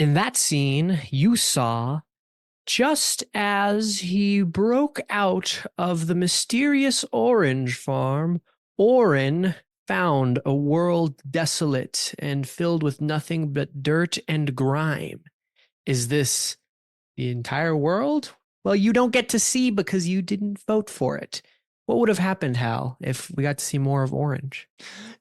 In that scene, you saw just as he broke out of the mysterious orange farm, Orin found a world desolate and filled with nothing but dirt and grime. Is this the entire world? Well, you don't get to see because you didn't vote for it. What would have happened, Hal, if we got to see more of Orange?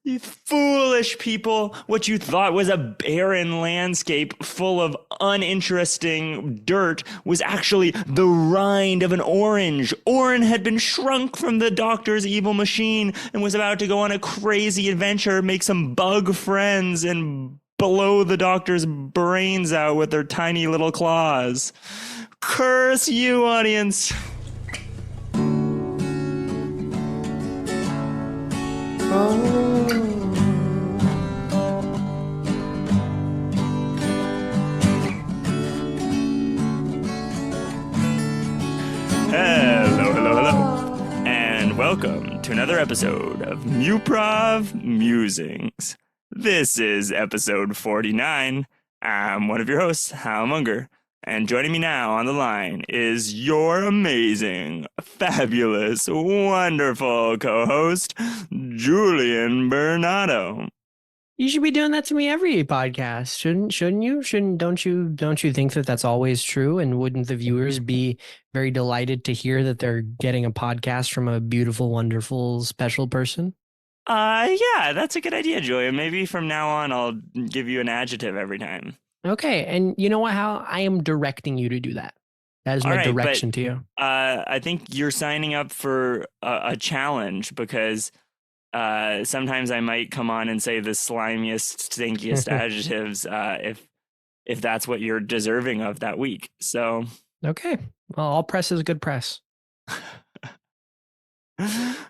You foolish people. What you thought was a barren landscape full of uninteresting dirt was actually the rind of an orange. Orin had been shrunk from the doctor's evil machine and was about to go on a crazy adventure, make some bug friends, and blow the doctor's brains out with their tiny little claws. Curse you, audience. Hello, and welcome to another episode of Muprov Musings. This is episode 49. I'm one of your hosts, Hal Munger, and joining me now on the line is your amazing, fabulous, wonderful co-host, Julian Bernardo. You should be doing that to me every podcast, shouldn't you? Don't you think that that's always true? And wouldn't the viewers be very delighted to hear that they're getting a podcast from a beautiful, wonderful, special person? Yeah, that's a good idea, Julian. Maybe from now on, I'll give you an adjective every time. Okay, and you know what, Hal? I am directing you to do that. That is All my right, direction to you. I think you're signing up for a challenge because sometimes I might come on and say the slimiest, stinkiest adjectives if that's what you're deserving of that week. So Okay, well, all press is good press.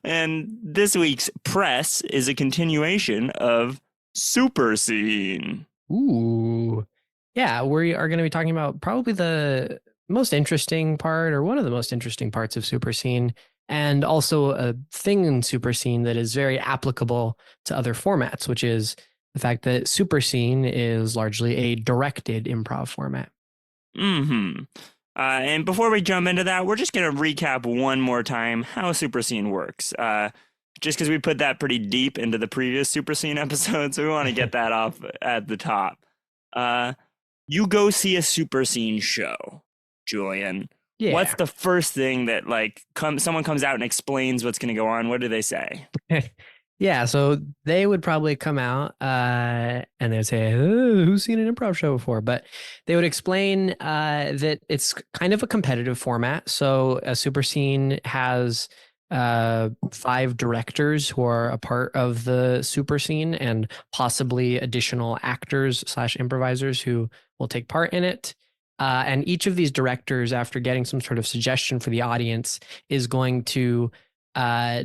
And this week's press is a continuation of SuperScene. Ooh, yeah, we are going to be talking about probably the most interesting part, or one of the most interesting parts of SuperScene, and also a thing in SuperScene that is very applicable to other formats, which is the fact that SuperScene is largely a directed improv format. Mm-hmm. And before we jump into that, we're just going to recap one more time how SuperScene works. Just because we put that pretty deep into the previous SuperScene episode, so we want to get that off at the top. You go see a SuperScene show, Julian. Yeah. What's the first thing that someone comes out and explains what's going to go on? What do they say? Yeah, so they would probably come out and they would say, oh, who's seen an improv show before? But they would explain that it's kind of a competitive format. So a SuperScene has 5 directors who are a part of the SuperScene and possibly additional actors / improvisers who will take part in it. And each of these directors, after getting some sort of suggestion for the audience, is going to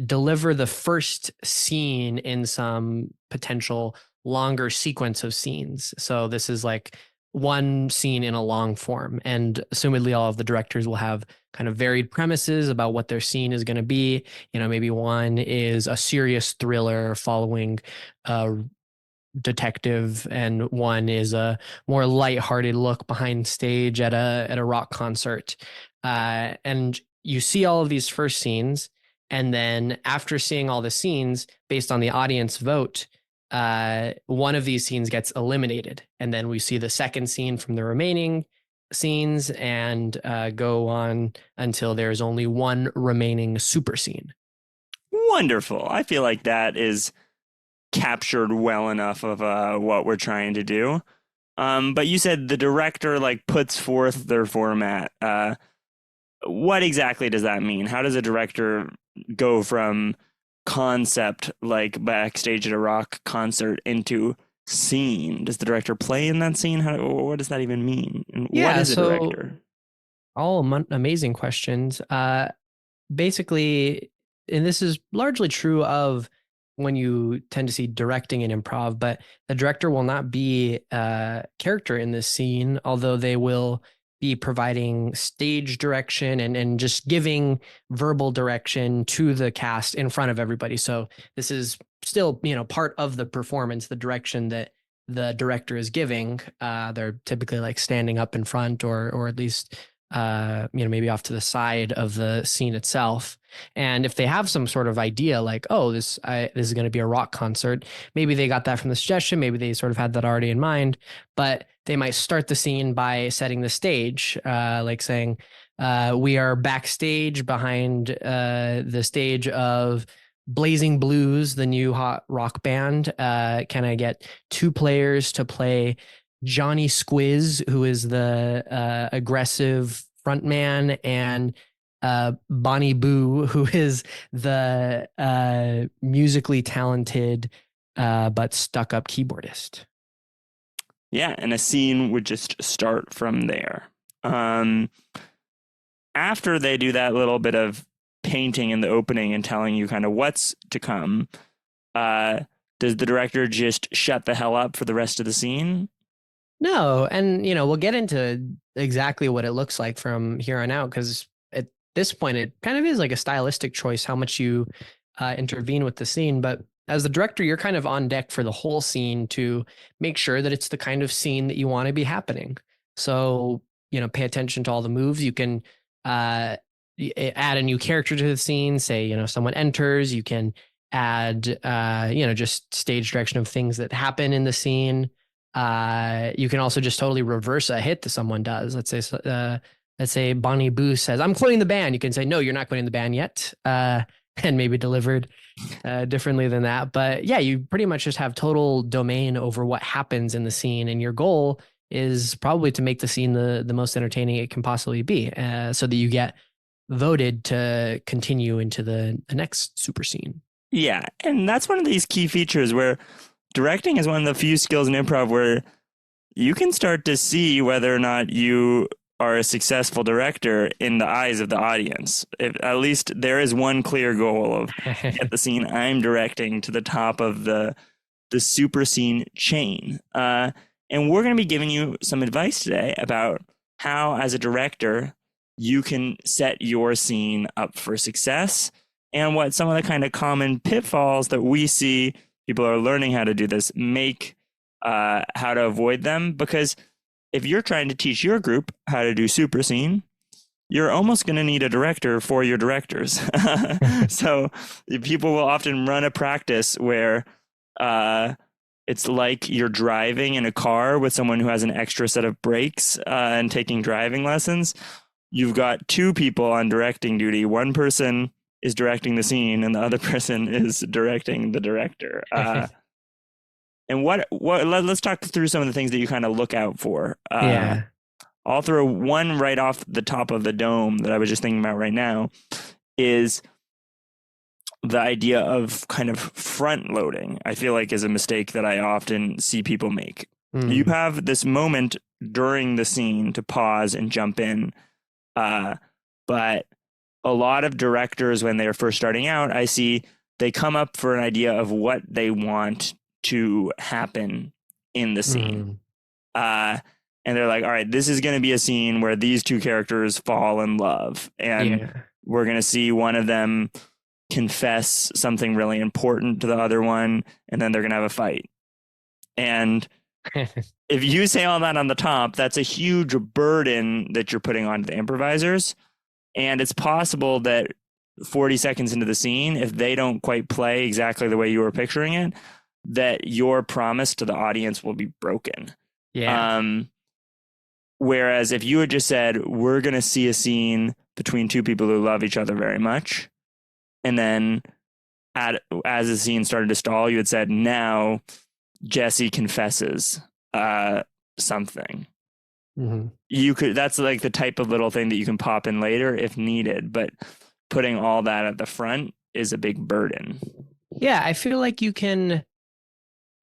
deliver the first scene in some potential longer sequence of scenes. So this is like one scene in a long form, and assumedly all of the directors will have kind of varied premises about what their scene is going to be. You know, maybe one is a serious thriller following a detective, and one is a more lighthearted look behind stage at a rock concert. And you see all of these first scenes, and then after seeing all the scenes, based on the audience vote, one of these scenes gets eliminated. And then we see the second scene from the remaining scenes and go on until there's only one remaining super scene. Wonderful. I feel like that is captured well enough of what we're trying to do. But you said the director puts forth their format. What exactly does that mean? How does a director go from concept backstage at a rock concert into scene? Does the director play in that scene? What does that even mean? And what is a director? All amazing questions. Basically, and this is largely true of when you tend to see directing in improv, but the director will not be a character in this scene, although they will be providing stage direction and just giving verbal direction to the cast in front of everybody. So this is still, part of the performance, the direction that the director is giving. They're typically like standing up in front, or at least maybe off to the side of the scene itself. And if they have some sort of idea, like, oh, this is going to be a rock concert, maybe they got that from the suggestion, maybe they sort of had that already in mind, but they might start the scene by setting the stage, like saying, we are backstage behind the stage of Blazing Blues, the new hot rock band. Can I get two players to play Johnny Squiz, who is the aggressive frontman, and Bonnie Boo, who is the musically talented but stuck up keyboardist. Yeah, and a scene would just start from there. After they do that little bit of painting in the opening and telling you kind of what's to come, does the director just shut the hell up for the rest of the scene? No, and we'll get into exactly what it looks like from here on out, because at this point it kind of is like a stylistic choice how much you intervene with the scene. But as the director, you're kind of on deck for the whole scene to make sure that it's the kind of scene that you want to be happening. So pay attention to all the moves. You can add a new character to the scene. Say someone enters. You can add just stage direction of things that happen in the scene. You can also just totally reverse a hit that someone does. Let's say Bonnie Boo says, "I'm quitting the band." You can say, "No, you're not quitting the band yet," and maybe delivered differently than that. But yeah, you pretty much just have total domain over what happens in the scene, and your goal is probably to make the scene the most entertaining it can possibly be, so that you get voted to continue into the next super scene. Yeah, and that's one of these key features where directing is one of the few skills in improv where you can start to see whether or not you are a successful director in the eyes of the audience. If at least there is one clear goal of get the scene I'm directing to the top of the super scene chain. And we're going to be giving you some advice today about how, as a director, you can set your scene up for success, and what some of the kind of common pitfalls that we see people are learning how to do this, make how to avoid them. Because if you're trying to teach your group how to do super scene, you're almost going to need a director for your directors. So people will often run a practice where it's like you're driving in a car with someone who has an extra set of brakes and taking driving lessons. You've got two people on directing duty. One person is directing the scene and the other person is directing the director. And let's talk through some of the things that you kind of look out for. Yeah. I'll throw one right off the top of the dome that I was just thinking about right now, is the idea of kind of front loading. I feel like is a mistake that I often see people make. You have this moment during the scene to pause and jump in. But a lot of directors, when they're first starting out, I see they come up for an idea of what they want to happen in the scene. And they're like, all right, this is going to be a scene where these two characters fall in love. And we're going to see one of them confess something really important to the other one. And then they're going to have a fight. And if you say all that on the top, that's a huge burden that you're putting onto the improvisers. And it's possible that 40 seconds into the scene, if they don't quite play exactly the way you were picturing it, that your promise to the audience will be broken. Whereas if you had just said, we're going to see a scene between two people who love each other very much, and then as the scene started to stall, you had said, now Jesse confesses something. You could, that's like the type of little thing that you can pop in later if needed, but putting all that at the front is a big burden. Yeah, I feel like you can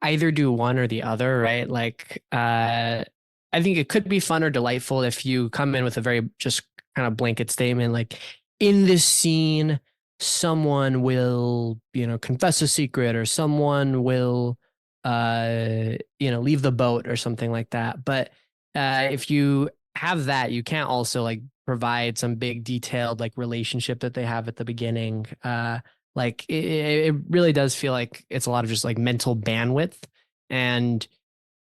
either do one or the other, right? Like, I think it could be fun or delightful if you come in with a very just kind of blanket statement, like, in this scene, someone will, confess a secret, or someone will, leave the boat or something like that. But if you have that, you can't also like provide some big detailed like relationship that they have at the beginning. Like it really does feel like it's a lot of just like mental bandwidth. And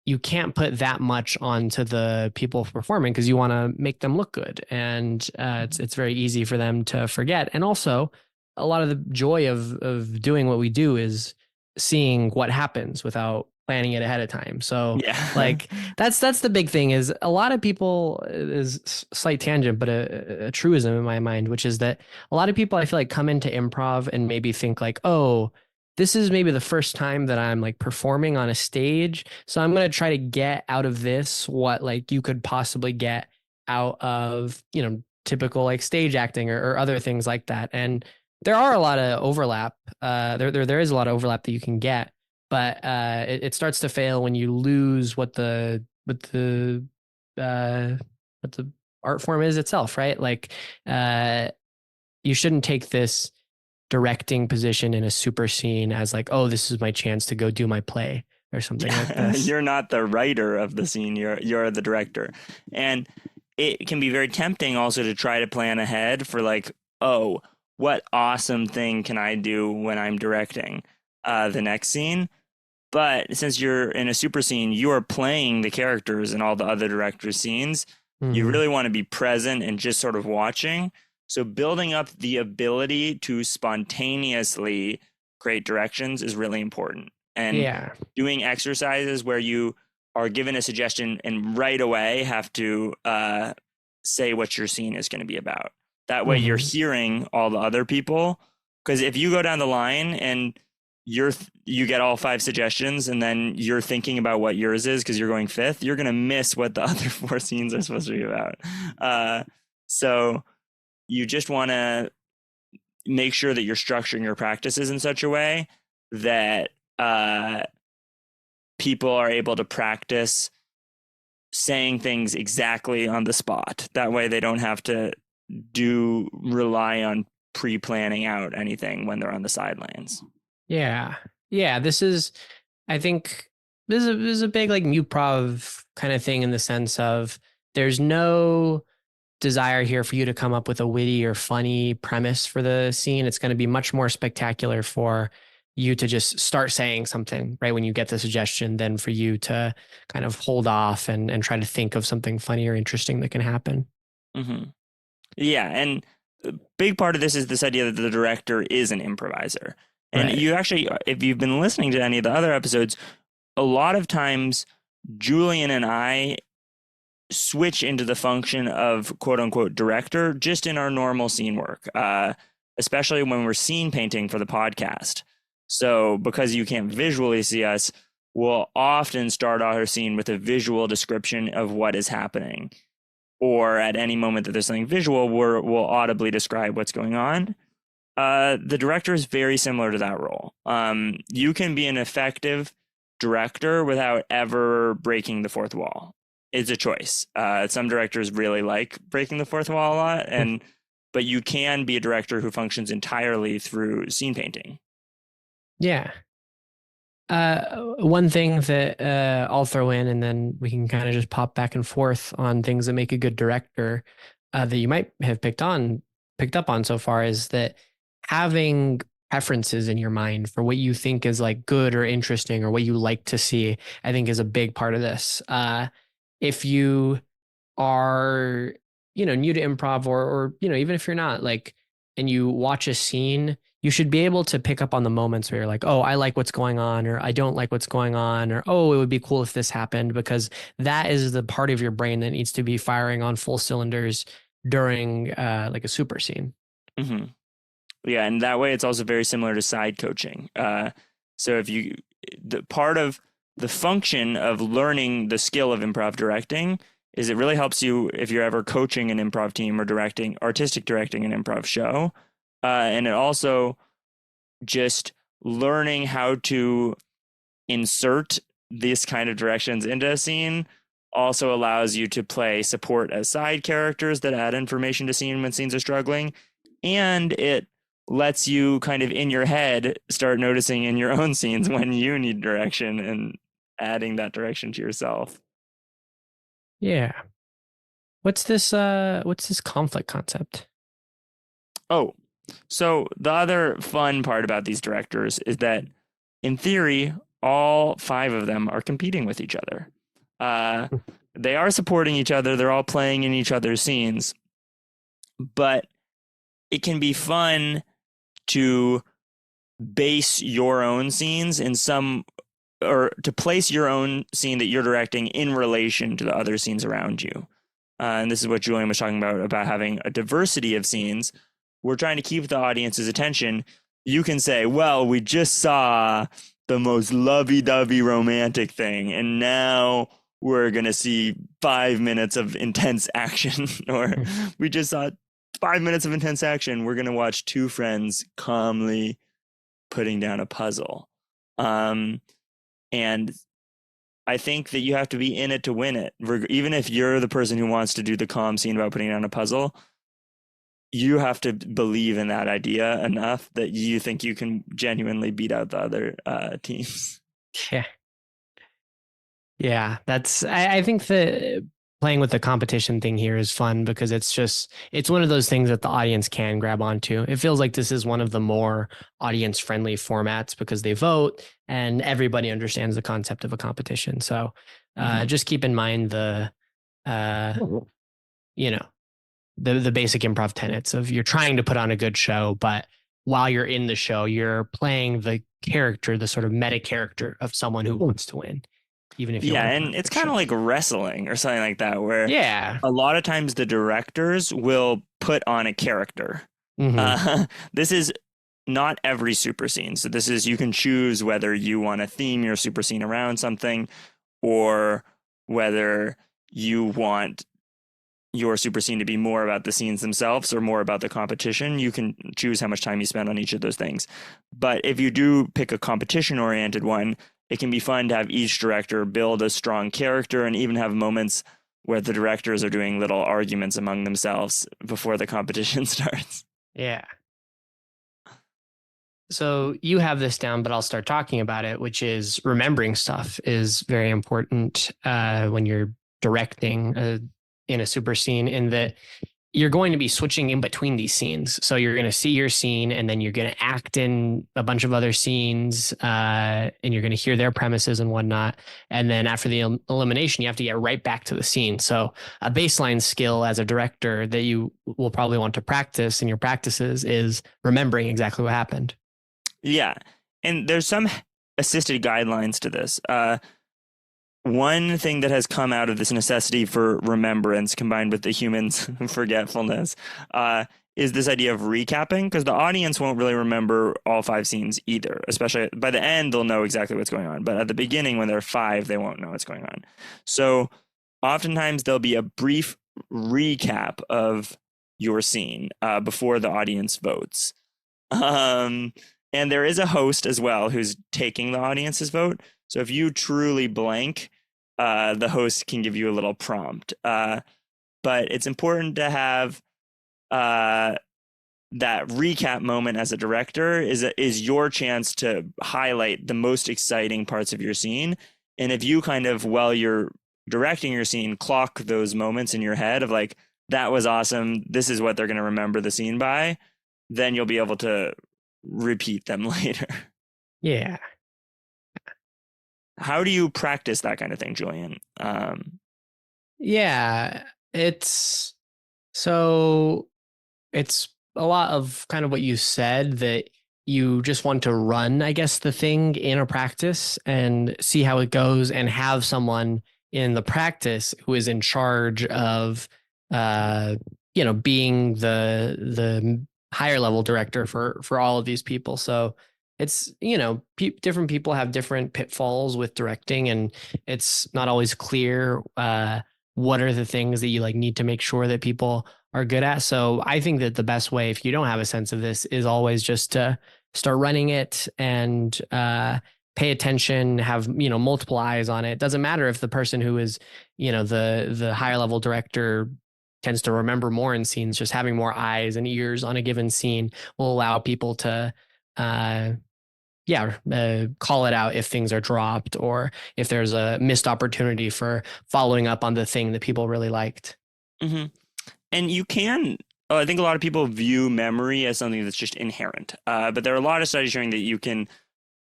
you can't put that much onto the people performing because you want to make them look good, and it's very easy for them to forget. And also, a lot of the joy of doing what we do is seeing what happens without planning it ahead of time. So Yeah. like that's the big thing is a lot of people is slight tangent, but a truism in my mind, which is that a lot of people I feel like come into improv and maybe think like, oh, this is maybe the first time that I'm like performing on a stage. So I'm going to try to get out of this what like you could possibly get out of, typical like stage acting or other things like that. And there are a lot of overlap. There is a lot of overlap that you can get, but it starts to fail when you lose uh, what the art form is itself, right? Like uh, you shouldn't take this directing position in a super scene as like, oh, this is my chance to go do my play or something like Yeah, this. you're not the writer of the scene, you're the director. And it can be very tempting also to try to plan ahead for like, oh, what awesome thing can I do when I'm directing the next scene? But since you're in a super scene, you are playing the characters in all the other directors' scenes. You Mm-hmm. really want to be present and just sort of watching. So building up the ability to spontaneously create directions is really important. And Yeah. doing exercises where you are given a suggestion and right away have to say what your scene is going to be about. That way you're Mm-hmm. hearing all the other people. Because if you go down the line and you get all five suggestions and then you're thinking about what yours is because you're going fifth, you're going to miss what the other four scenes are supposed to be about. So you just want to make sure that you're structuring your practices in such a way that people are able to practice saying things exactly on the spot. That way they don't have to rely on pre-planning out anything when they're on the sidelines. Yeah. Yeah. I think this is a big like Muprov kind of thing in the sense of there's no desire here for you to come up with a witty or funny premise for the scene. It's going to be much more spectacular for you to just start saying something right when you get the suggestion than for you to kind of hold off and try to think of something funny or interesting that can happen. Mm-hmm. Yeah, and a big part of this is this idea that the director is an improviser. And Right. you actually, if you've been listening to any of the other episodes, a lot of times Julian and I switch into the function of quote unquote director just in our normal scene work, especially when we're scene painting for the podcast. So, because you can't visually see us, we'll often start our scene with a visual description of what is happening. Or at any moment that there's something visual, we'll audibly describe what's going on. The director is very similar to that role. You can be an effective director without ever breaking the fourth wall. It's a choice. Some directors really like breaking the fourth wall a lot, but you can be a director who functions entirely through scene painting. Yeah. One thing that I'll throw in, and then we can kind of just pop back and forth on things that make a good director that you might have picked up on so far, is that having preferences in your mind for what you think is like good or interesting or what you like to see, I think is a big part of this. If you are, new to improv or, even if you're not like, and you watch a scene, you should be able to pick up on the moments where you're like, oh, I like what's going on, or I don't like what's going on, or oh, it would be cool if this happened, because that is the part of your brain that needs to be firing on full cylinders during like a super scene. Mm-hmm. Yeah, and that way it's also very similar to side coaching. So if you, the part of the function of learning the skill of improv directing is it really helps you if you're ever coaching an improv team or artistic directing an improv show. And it also just learning how to insert these kind of directions into a scene also allows you to play support as side characters that add information to scene when scenes are struggling. And it lets you kind of in your head start noticing in your own scenes when you need direction and adding that direction to yourself. Yeah. What's this conflict concept? Oh, so the other fun part about these directors is that in theory, all five of them are competing with each other. Uh, they are supporting each other. They're all playing in each other's scenes, but it can be fun to base your own scenes in some, or to place your own scene that you're directing in relation to the other scenes around you. And this is what Julian was talking about having a diversity of scenes. We're trying to keep the audience's attention. You can say, well, we just saw the most lovey-dovey romantic thing, and now we're going to see 5 minutes of intense action. Or we just saw 5 minutes of intense action. We're going to watch two friends calmly putting down a puzzle. And I think that you have to be in it to win it. Even if you're the person who wants to do the calm scene about putting down a puzzle, you have to believe in that idea enough that you think you can genuinely beat out the other teams. Yeah. Yeah, I think that playing with the competition thing here is fun because it's one of those things that the audience can grab onto. It feels like this is one of the more audience friendly formats because they vote and everybody understands the concept of a competition. So just keep in mind the you know, the basic improv tenets of you're trying to put on a good show, but while you're in the show, you're playing the character, the sort of meta character of someone who wants to win, even if you Yeah, want to and it's kind of like wrestling or something like that, where yeah, a lot of times the directors will put on a character. This is not every super scene. So this is, you can choose whether you want to theme your super scene around something or whether you want your super scene to be more about the scenes themselves or more about the competition. You can choose how much time you spend on each of those things. But if you do pick a competition oriented one, it can be fun to have each director build a strong character and even have moments where the directors are doing little arguments among themselves before the competition starts. yeah. So you have this down, but I'll start talking about it, which is remembering stuff is very important when you're directing in a super scene, in that you're going to be switching in between these scenes. So you're going to see your scene and then you're going to act in a bunch of other scenes and you're going to hear their premises and whatnot. And then after the elimination, you have to get right back to the scene. So a baseline skill as a director that you will probably want to practice in your practices is remembering exactly what happened. Yeah. And there's some assisted guidelines to this. One thing that has come out of this necessity for remembrance combined with the human's forgetfulness is this idea of recapping, because the audience won't really remember all 5 scenes either. Especially by the end, they'll know exactly what's going on. But at the beginning, when they're 5, they won't know what's going on. So oftentimes there'll be a brief recap of your scene before the audience votes. And there is a host as well who's taking the audience's vote. So if you truly blank, the host can give you a little prompt. But it's important to have that recap moment as a director is your chance to highlight the most exciting parts of your scene. And if you kind of, while you're directing your scene, clock those moments in your head of like, that was awesome, this is what they're going to remember the scene by, then you'll be able to repeat them later. Yeah. How do you practice that kind of thing, Julian? Yeah, it's so it's a lot of kind of what you said, that you just want to run, I guess, the thing in a practice and see how it goes and have someone in the practice who is in charge of being the higher level director for all of these people. So it's, different people have different pitfalls with directing, and it's not always clear what are the things that you like need to make sure that people are good at. So I think that the best way, if you don't have a sense of this, is always just to start running it and pay attention, have, multiple eyes on it. Doesn't matter if the person who is, the higher level director tends to remember more in scenes. Just having more eyes and ears on a given scene will allow people to call it out if things are dropped or if there's a missed opportunity for following up on the thing that people really liked. Mm-hmm. And you can, I think a lot of people view memory as something that's just inherent. But there are a lot of studies showing that you can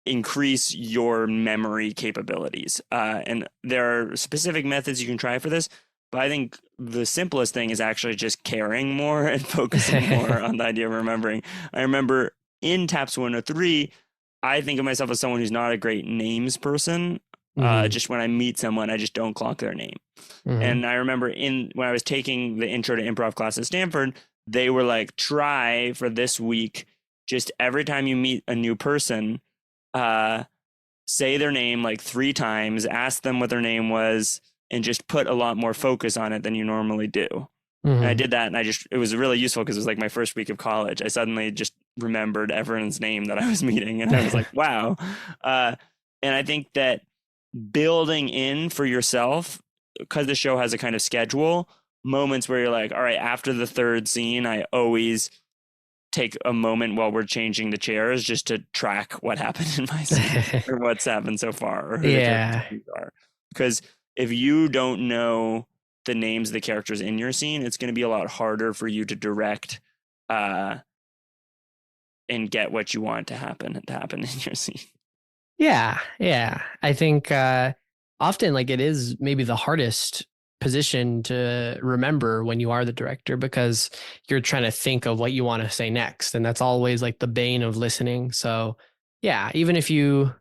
increase your memory capabilities. And there are specific methods you can try for this, but I think the simplest thing is actually just caring more and focusing more on the idea of remembering. I remember in TAPS 103, I think of myself as someone who's not a great names person. Hmm. Just when I meet someone, I just don't clock their name. Hmm. And I remember when I was taking the intro to improv class at Stanford, they were like, try for this week, just every time you meet a new person, uh, say their name like 3 times, ask them what their name was, and just put a lot more focus on it than you normally do. And I Hmm. did that, and it was really useful because it was like my first week of college. I suddenly just remembered everyone's name that I was meeting, and I was like, wow. Uh, and I think that building in for yourself, because the show has a kind of schedule, moments where you're like, all right, after the third scene, I always take a moment while we're changing the chairs just to track what happened in my scene or what's happened so far or who the characters Yeah. are. Because if you don't know the names of the characters in your scene, it's going to be a lot harder for you to direct uh, and get what you want to happen in your scene. Yeah, yeah. I think often like it is maybe the hardest position to remember when you are the director because you're trying to think of what you want to say next, and that's always like the bane of listening. So, yeah, even if you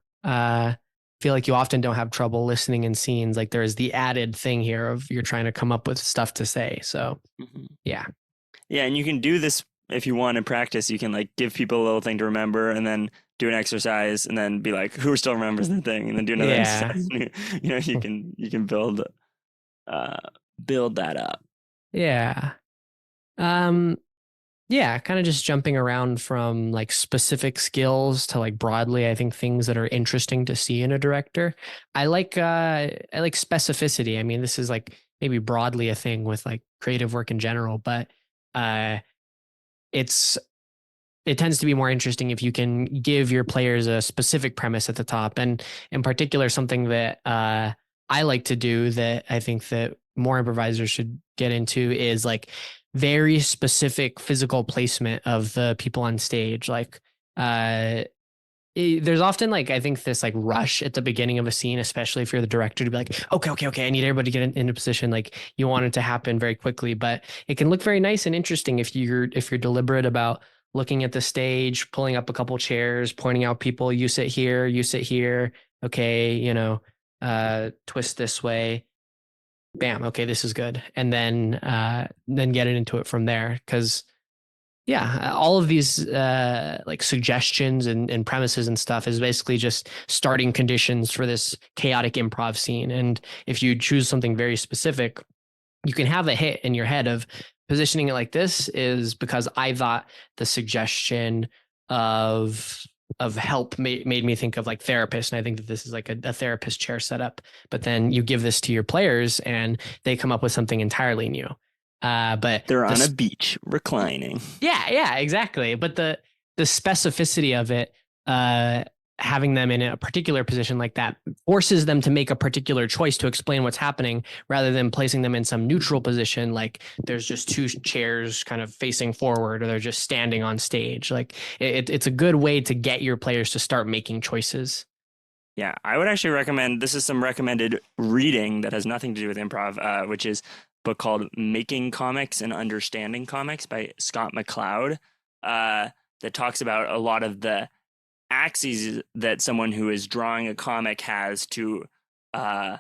feel like you often don't have trouble listening in scenes, like there's the added thing here of you're trying to come up with stuff to say. So, Mm-hmm. yeah. Yeah, and you can do this if you want in practice. You can like give people a little thing to remember, and then do an exercise, and then be like, "Who still remembers the thing?" And then do another Yeah. exercise. You can uh, build that up. Yeah. Um Yeah, kind of just jumping around from like specific skills to like broadly, I think things that are interesting to see in a director. I like specificity. I mean, this is like maybe broadly a thing with like creative work in general, but uh it's it tends to be more interesting if you can give your players a specific premise at the top. And in particular, something that I like to do that I think that more improvisers should get into is like very specific physical placement of the people on stage. Like, uh, there's often like I think this like rush at the beginning of a scene, especially if you're the director, to be like, okay, okay, okay, I need everybody to get into position. Like you want it to happen very quickly, but it can look very nice and interesting if you're deliberate about looking at the stage, pulling up a couple chairs, pointing out people. You sit here, you sit here. Okay, twist this way. Bam. Okay, this is good, and then get it into it from there because yeah, all of these like suggestions and premises and stuff is basically just starting conditions for this chaotic improv scene. And if you choose something very specific, you can have a hit in your head of positioning it like this is because I thought the suggestion of help made me think of like therapist, and I think that this is like a therapist chair setup. But then you give this to your players and they come up with something entirely new. But They're on a this beach reclining. yeah, exactly. But the specificity of it, uh, having them in a particular position like that forces them to make a particular choice to explain what's happening rather than placing them in some neutral position like there's just two chairs kind of facing forward or they're just standing on stage. Like it's a good way to get your players to start making choices. Yeah, I would actually recommend this is some recommended reading that has nothing to do with improv, which is a book called Making Comics and Understanding Comics by Scott McCloud, that talks about a lot of the axes that someone who is drawing a comic has to uh,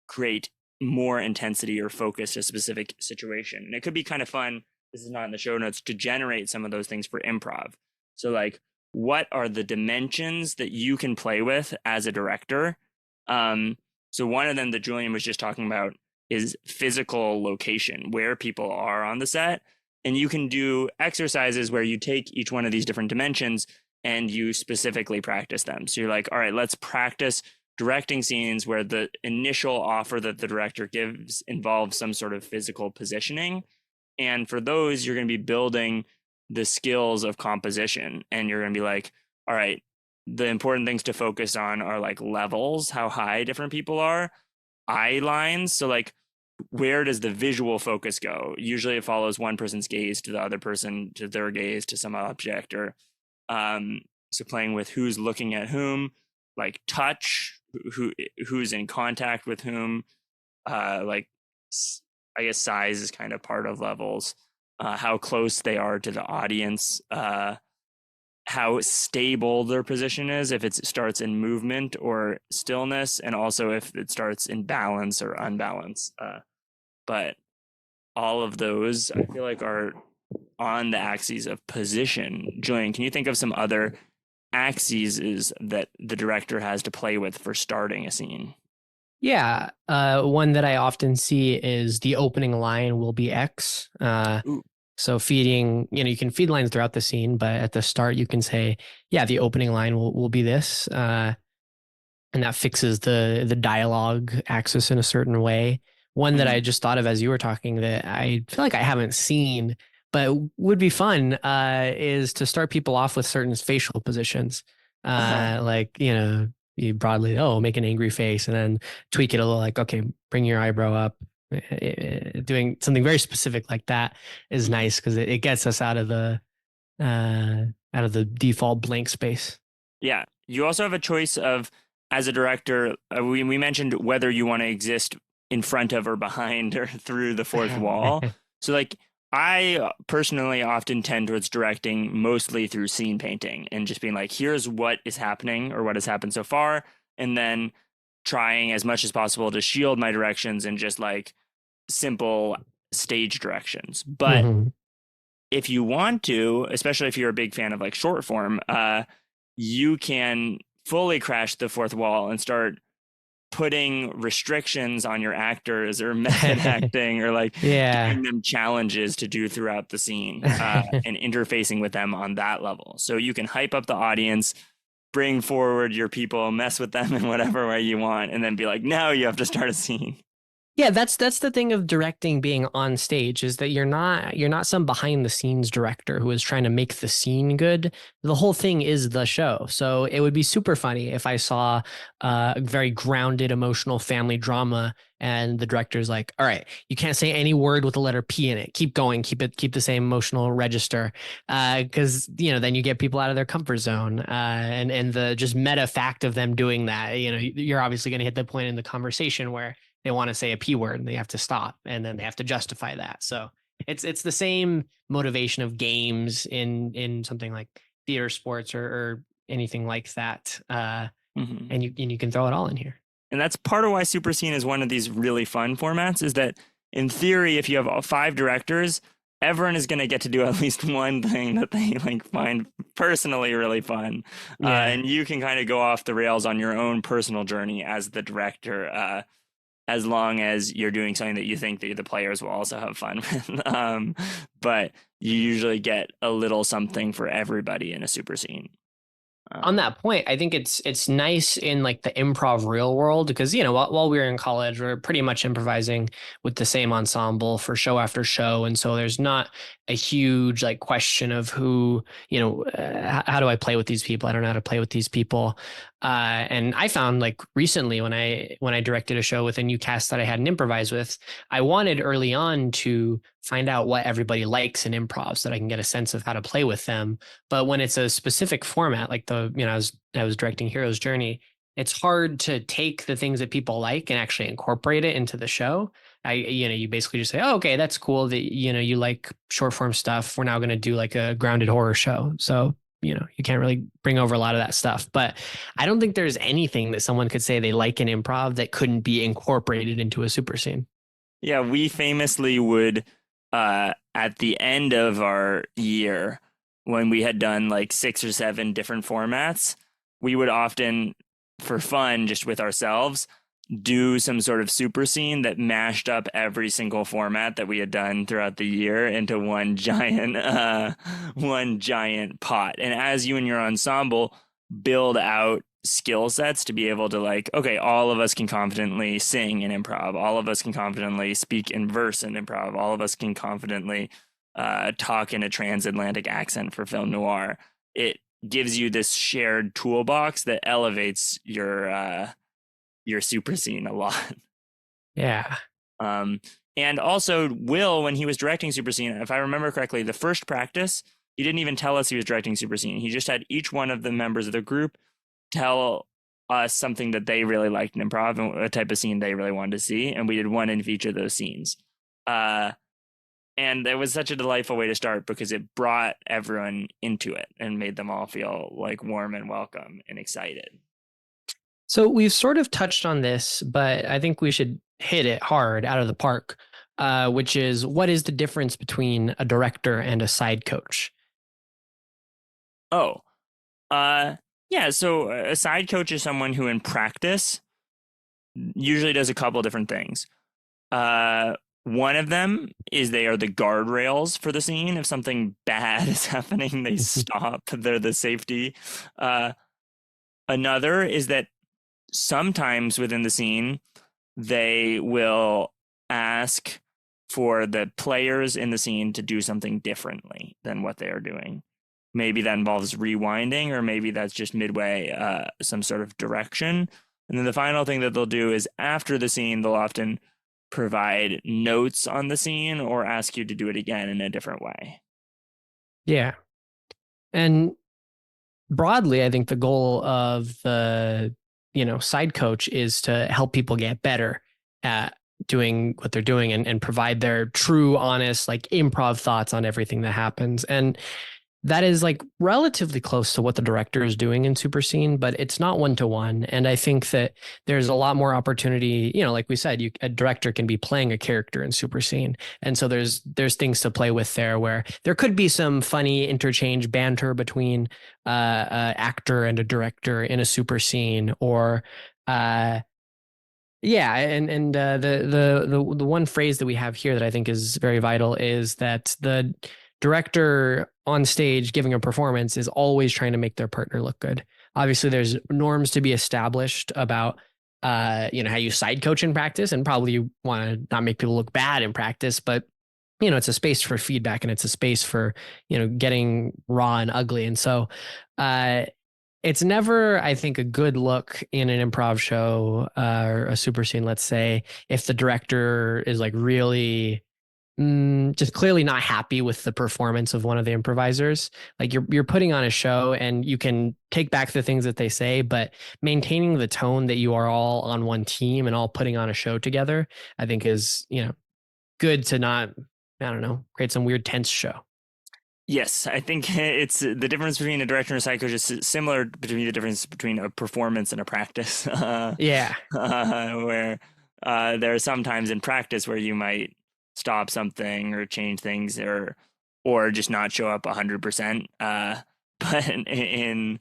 create more intensity or focus to a specific situation. And it could be kind of fun. This is not in the show notes to generate some of those things for improv. So, like, what are the dimensions that you can play with as a director? Um, so, one of them that Julian was just talking about is physical location, where people are on the set. And you can do exercises where you take each one of these different dimensions and you specifically practice them. So, you're like, all right, let's practice directing scenes where the initial offer that the director gives involves some sort of physical positioning. And for those, you're going to be building the skills of composition. And you're going to be like, all right, the important things to focus on are like levels, how high different people are, eye lines. So, like, where does the visual focus go? Usually it follows one person's gaze to the other person, to their gaze, to some object, or So playing with who's looking at whom, like touch, who who's in contact with whom, like I guess size is kind of part of levels, how close they are to the audience, how stable their position is, if it starts in movement or stillness, and also if it starts in balance or unbalance. But all of those, I feel like, are on the axes of position. Julian, can you think of some other axes that the director has to play with for starting a scene? Yeah, one that I often see is the opening line will be X. Ooh. So feeding, you can feed lines throughout the scene, but at the start you can say, yeah, the opening line will be this. And that fixes the dialogue axis in a certain way. One that I Mhm. just thought of as you were talking that I feel like I haven't seen, but would be fun, is to start people off with certain facial positions. Like, you broadly, oh, make an angry face and then tweak it a little like, okay, bring your eyebrow up. Doing something very specific like that is Mhm. nice because it gets us out of the default blank space. Yeah. You also have a choice of, as a director, we mentioned whether you want to exist in front of or behind or through the fourth wall. So, like, I personally often tend towards directing mostly through scene painting and just being like, here's what is happening or what has happened so far. And then trying as much as possible to shield my directions and just like simple stage directions. But Mhm. if you want to, especially if you're a big fan of like short form, you can fully crash the fourth wall and start putting restrictions on your actors or method acting or like Yeah. giving them challenges to do throughout the scene, and interfacing with them on that level. So you can hype up the audience, bring forward your people, mess with them in whatever way you want, and then be like, now you have to start a scene. Yeah, that's the thing of directing being on stage is that you're not some behind the scenes director who is trying to make the scene good. The whole thing is the show. So it would be super funny if I saw a very grounded emotional family drama and the director's like, "All right, you can't say any word with the letter P in it. Keep going, keep the same emotional register." Because then you get people out of their comfort zone. And the just meta fact of them doing that, you're obviously going to hit the point in the conversation where they want to say a P word and they have to stop and then they have to justify that. So it's the same motivation of games in something like theater sports or anything like that. Mhm. And you can throw it all in here. And that's part of why Super Scene is one of these really fun formats, is that in theory, if you have all five directors, everyone is going to get to do at least one thing that they like find personally really fun. Yeah. And you can kind of go off the rails on your own personal journey as the director, as long as you're doing something that you think that the players will also have fun with. But you usually get a little something for everybody in a Super Scene. On Um, that point, I think it's nice in like the improv real world because while we were in college, we are pretty much improvising with the same ensemble for show after show, and so there's not a huge like question of who how do I play with these people? I don't know how to play with these people. And I found like recently when I directed a show with a new cast that I hadn't improvised with, I wanted early on to find out what everybody likes in improv so that I can get a sense of how to play with them. But when it's a specific format, like I was directing Hero's Journey, it's hard to take the things that people like and actually incorporate it into the show. You basically just say, oh, okay, that's cool that, you like short form stuff. We're now going to do like a grounded horror show. So, you can't really bring over a lot of that stuff. But I don't think there's anything that someone could say they like in improv that couldn't be incorporated into a super scene. yeah, we famously would, at the end of our year, when we had done like 6 or 7 different formats, we would often, for fun, just with ourselves, do some sort of super scene that mashed up every single format that we had done throughout the year into one giant pot. And as you and your ensemble build out skill sets to be able to, like, okay, all of us can confidently sing in improv, all of us can confidently speak in verse in improv, all of us can confidently talk in a transatlantic accent for film noir. It gives you this shared toolbox that elevates your super scene a lot. Yeah. Um, and also, Will, when he was directing Super Scene, if I remember correctly, the first practice, He didn't even tell us he was directing SuperScene. He just had each one of the members of the group tell us something that they really liked in improv and a type of scene they really wanted to see, and we did one in each of those scenes. And it was such a delightful way to start because it brought everyone into it and made them all feel like warm and welcome and excited. So we've sort of touched on this, but I think we should hit it hard out of the park, which is what is the difference between a director and a side coach? Oh, yeah. So a side coach is someone who, in practice, usually does a couple different things. One of them is they are the guardrails for the scene. If something bad is happening, they stop. They're the safety. Another is that sometimes within the scene, they will ask for the players in the scene to do something differently than what they are doing. Maybe that involves rewinding, or maybe that's just midway some sort of direction. And then the final thing that they'll do is after the scene, they'll often provide notes on the scene or ask you to do it again in a different way. Yeah. And broadly, I think the goal of the, side coach is to help people get better at doing what they're doing and provide their true, honest, like improv thoughts on everything that happens. And that is like relatively close to what the director is doing in SuperScene, but it's not one to one. And I think that there's a lot more opportunity. Like we said, a director can be playing a character in SuperScene, and so there's things to play with there where there could be some funny interchange banter between actor and a director in a SuperScene, or yeah, and the one phrase that we have here that I think is very vital is that the director on stage giving a performance is always trying to make their partner look good. Obviously, there's norms to be established about how you side coach in practice, and probably you want to not make people look bad in practice, but it's a space for feedback and it's a space for getting raw and ugly. And so it's never, I think, a good look in an improv show or a SuperScene, let's say, if the director is like really just clearly not happy with the performance of one of the improvisers. Like you're putting on a show and you can take back the things that they say, but maintaining the tone that you are all on one team and all putting on a show together, I think is, good to not, I don't know, create some weird tense show. Yes, I think it's the difference between a director and a side coach is similar between the difference between a performance and a practice. Yeah. Where there are some times in practice where you might stop something or change things or just not show up 100%. But in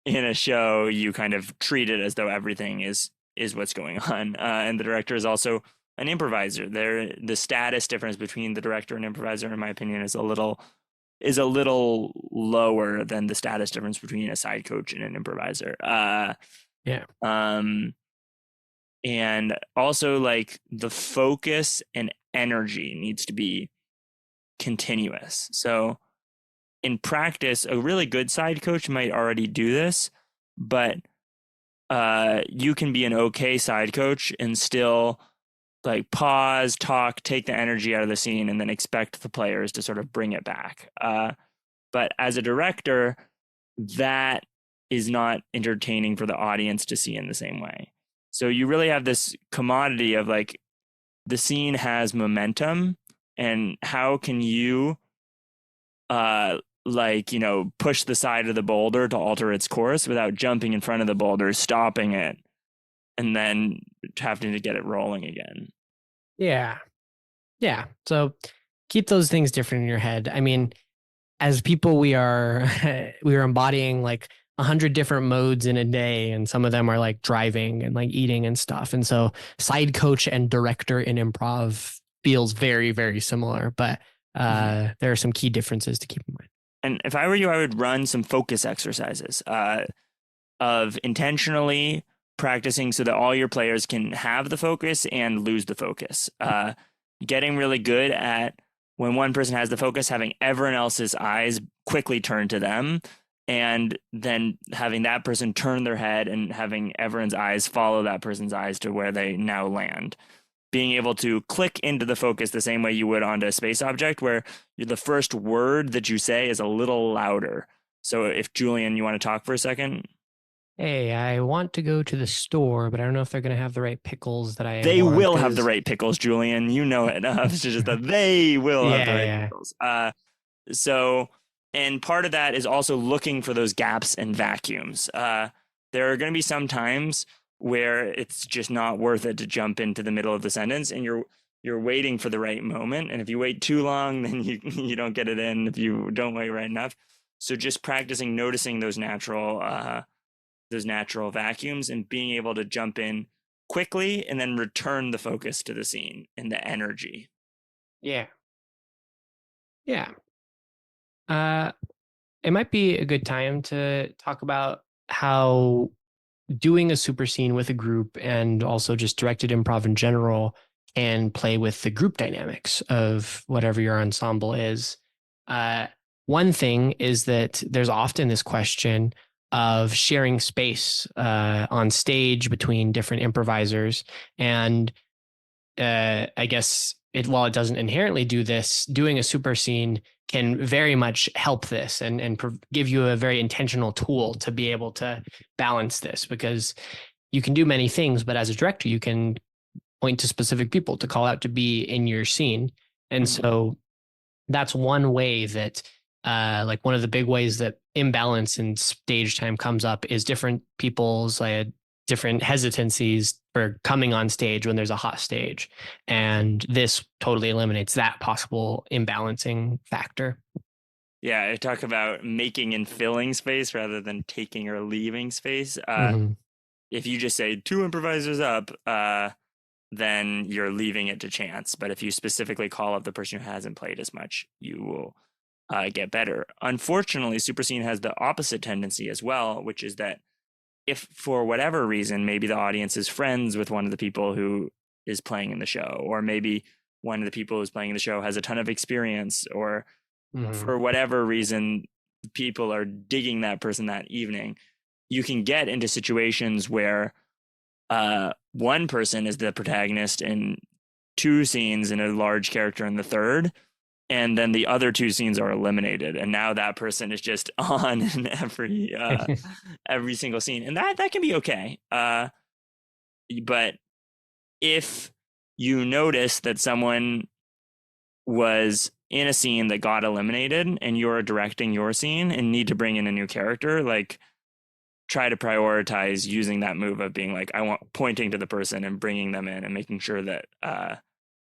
a show, you kind of treat it as though everything is what's going on. And the director is also an improviser. The status difference between the director and improviser, in my opinion, is a little lower than the status difference between a side coach and an improviser. Yeah. And also, like, the focus and energy needs to be continuous. So in practice, a really good side coach might already do this, but you can be an okay side coach and still like pause, talk, take the energy out of the scene, and then expect the players to sort of bring it back. But as a director, that is not entertaining for the audience to see in the same way. So you really have this commodity of like the scene has momentum, and how can you push the side of the boulder to alter its course without jumping in front of the boulder, stopping it, and then having to get it rolling again. Yeah. Yeah. So keep those things different in your head. I mean, as people, we are embodying like 100 different modes in a day, and some of them are like driving and like eating and stuff. And so side coach and director in improv feels very, very similar, but there are some key differences to keep in mind. And if I were you, I would run some focus exercises of intentionally practicing so that all your players can have the focus and lose the focus. Getting really good at when one person has the focus, having everyone else's eyes quickly turn to them, and then having that person turn their head and having everyone's eyes follow that person's eyes to where they now land. being able to click into the focus the same way you would onto a space object, where the first word that you say is a little louder. So if Julian, you want to talk for a second? Hey, I want to go to the store, but I don't know if they're going to have the right pickles that I They want will have the because right pickles, Julian. You know it. It's just that they will have the yeah, right yeah. pickles. So, and part of that is also looking for those gaps and vacuums. There are going to be some times where it's just not worth it to jump into the middle of the sentence, and you're waiting for the right moment. And if you wait too long, then you don't get it in. If you don't wait right enough, so just practicing noticing those natural vacuums and being able to jump in quickly and then return the focus to the scene and the energy. Yeah. Yeah. Uh it might be a good time to talk about how doing a super scene with a group and also just directed improv in general can play with the group dynamics of whatever your ensemble is. Uh, one thing is that there's often this question of sharing space on stage between different improvisers. And I guess while it doesn't inherently do this, doing a super scene can very much help this and give you a very intentional tool to be able to balance this, because you can do many things, but as a director, you can point to specific people to call out to be in your scene. And Mm-hmm. so that's one way that like one of the big ways that imbalance in stage time comes up is different people's different hesitancies for coming on stage when there's a hot stage, and this totally eliminates that possible imbalancing factor. Yeah, I talk about making and filling space rather than taking or leaving space. Mm-hmm. If you just say two improvisers up, then you're leaving it to chance. But if you specifically call up the person who hasn't played as much, you will get better. Unfortunately, SuperScene has the opposite tendency as well, which is that if for whatever reason, maybe the audience is friends with one of the people who is playing in the show, or maybe one of the people who's playing in the show has a ton of experience, or Mm-hmm. for whatever reason, people are digging that person that evening, you can get into situations where one person is the protagonist in two scenes and a large character in the third, and then the other two scenes are eliminated, and now that person is just on in every single scene, and that can be okay. But if you notice that someone was in a scene that got eliminated and you're directing your scene and need to bring in a new character, like try to prioritize using that move of being like, I want pointing to the person and bringing them in and making sure that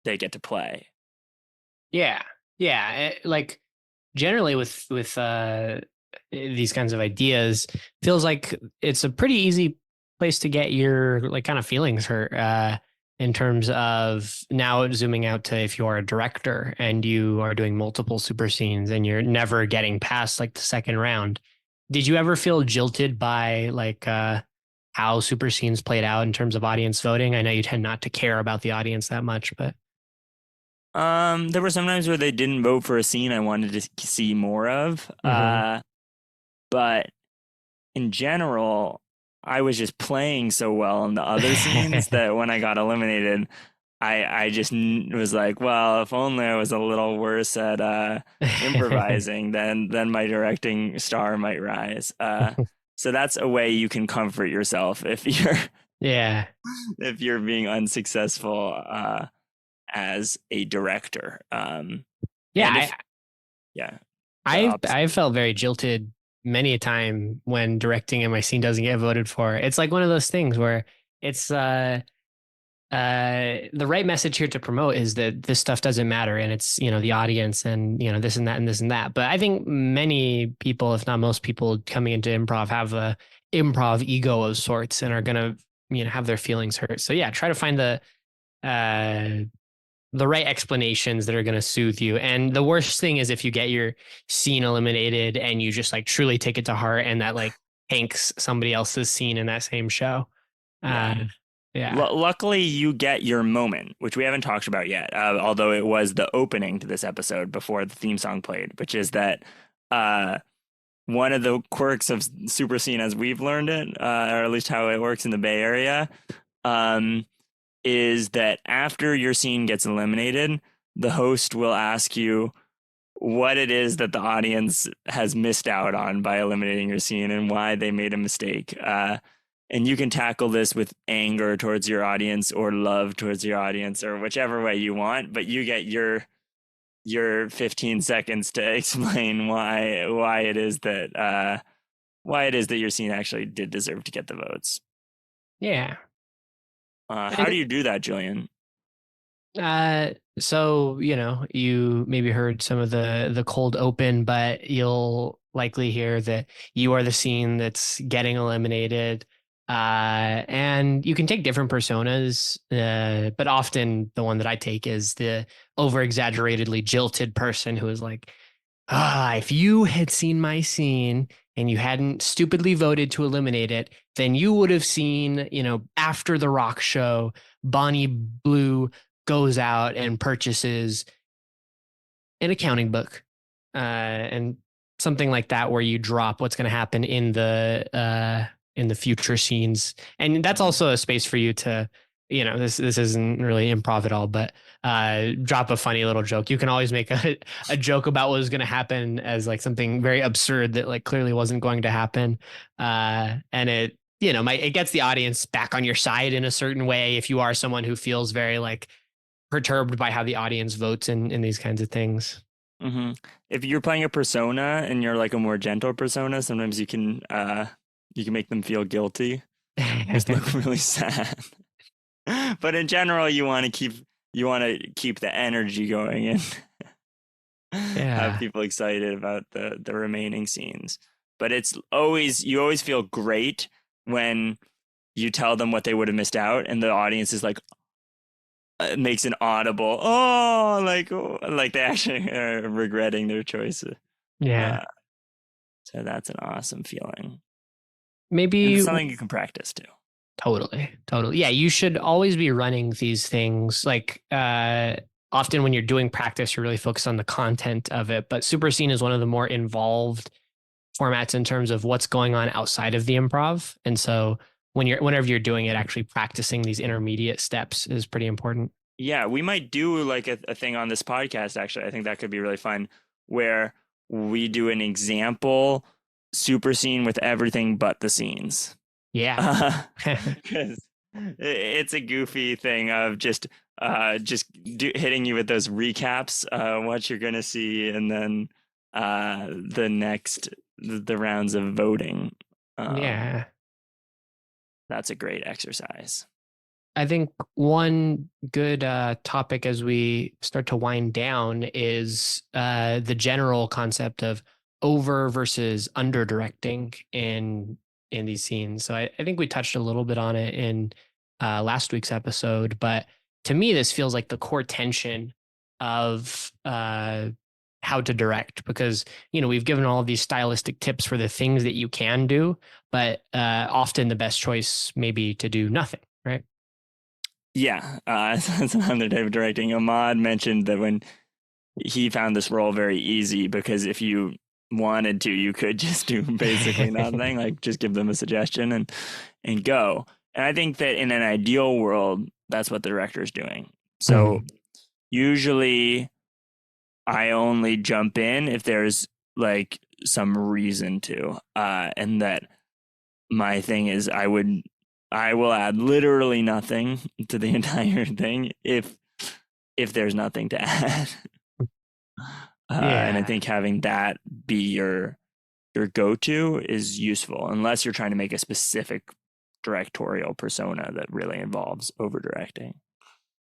they get to play. Yeah, yeah. Like generally with these kinds of ideas, feels like it's a pretty easy place to get your like kind of feelings hurt. In terms of now zooming out to if you're a director and you are doing multiple super scenes and you're never getting past like the second round. Did you ever feel jilted by like how super scenes played out in terms of audience voting? I know you tend not to care about the audience that much, but There were some times where they didn't vote for a scene I wanted to see more of. Mhm. But in general, I was just playing so well in the other scenes that when I got eliminated, I just was like, well, if only I was a little worse at improvising, then my directing star might rise. So that's a way you can comfort yourself if you're Yeah. if you're being unsuccessful as a director. Yeah, And if yeah, the opposite. I've felt very jilted many a time when directing and my scene doesn't get voted for. It's like one of those things where it's the right message here to promote is that this stuff doesn't matter and it's, the audience and, this and that and this and that. But I think many people, if not most people coming into improv have a improv ego of sorts and are gonna, have their feelings hurt. So yeah, try to find uh the right explanations that are going to soothe you. And the worst thing is if you get your scene eliminated and you just like truly take it to heart and that like tanks somebody else's scene in that same show. Yeah. Uh, yeah. Luckily, you get your moment, which we haven't talked about yet, although it was the opening to this episode before the theme song played, which is that uh, one of the quirks of Super Scene as we've learned it, or at least how it works in the Bay Area, um, is that after your scene gets eliminated, the host will ask you what it is that the audience has missed out on by eliminating your scene and why they made a mistake. And you can tackle this with anger towards your audience or love towards your audience or whichever way you want, but you get your 15 seconds to explain why it is that your scene actually did deserve to get the votes. Yeah. How do you do that, Julian? So, you maybe heard some of the cold open, but you'll likely hear that you are the scene that's getting eliminated. And you can take different personas, but often the one that I take is the over exaggeratedly jilted person who is like, if you had seen my scene and you hadn't stupidly voted to eliminate it, then you would have seen, after the rock show, Bonnie Blue goes out and purchases an accounting book, and something like that, where you drop what's going to happen in the future scenes. And that's also a space for you to, this isn't really improv at all, but drop a funny little joke. You can always make a joke about what was going to happen as like something very absurd that like clearly wasn't going to happen. And it, it gets the audience back on your side in a certain way if you are someone who feels very like perturbed by how the audience votes in these kinds of things. Mm-hmm. If you're playing a persona and you're like a more gentle persona, sometimes you can make them feel guilty, just look really sad. But in general, you want to keep the energy going and have people excited about the remaining scenes. But you always feel great when you tell them what they would have missed out, and the audience is like, makes an audible like they actually are regretting their choices. Yeah. So that's an awesome feeling. Maybe and it's something you can practice too. Totally. Yeah, you should always be running these things. Like often when you're doing practice, you're really focused on the content of it. But SuperScene is one of the more involved formats in terms of what's going on outside of the improv. And so whenever you're doing it, actually practicing these intermediate steps is pretty important. Yeah, we might do like a thing on this podcast, actually. I think that could be really fun, where we do an example super scene with everything but the scenes. Yeah. It's a goofy thing of just hitting you with those recaps, what you're going to see, and then the rounds of voting. Yeah. That's a great exercise. I think one good topic as we start to wind down is the general concept of over versus under directing in these scenes. So I think we touched a little bit on it in last week's episode, but to me, this feels like the core tension of how to direct, because, we've given all of these stylistic tips for the things that you can do, but often the best choice may be to do nothing, right? Yeah, that's another type of directing. Ahmad mentioned that when he found this role very easy, because if you wanted to, you could just do basically nothing, like just give them a suggestion and go. And I think that in an ideal world, that's what the director is doing. So usually I only jump in if there's like some reason to, and that my thing is I will add literally nothing to the entire thing if there's nothing to add. And I think having that be your go-to is useful, unless you're trying to make a specific directorial persona that really involves over-directing.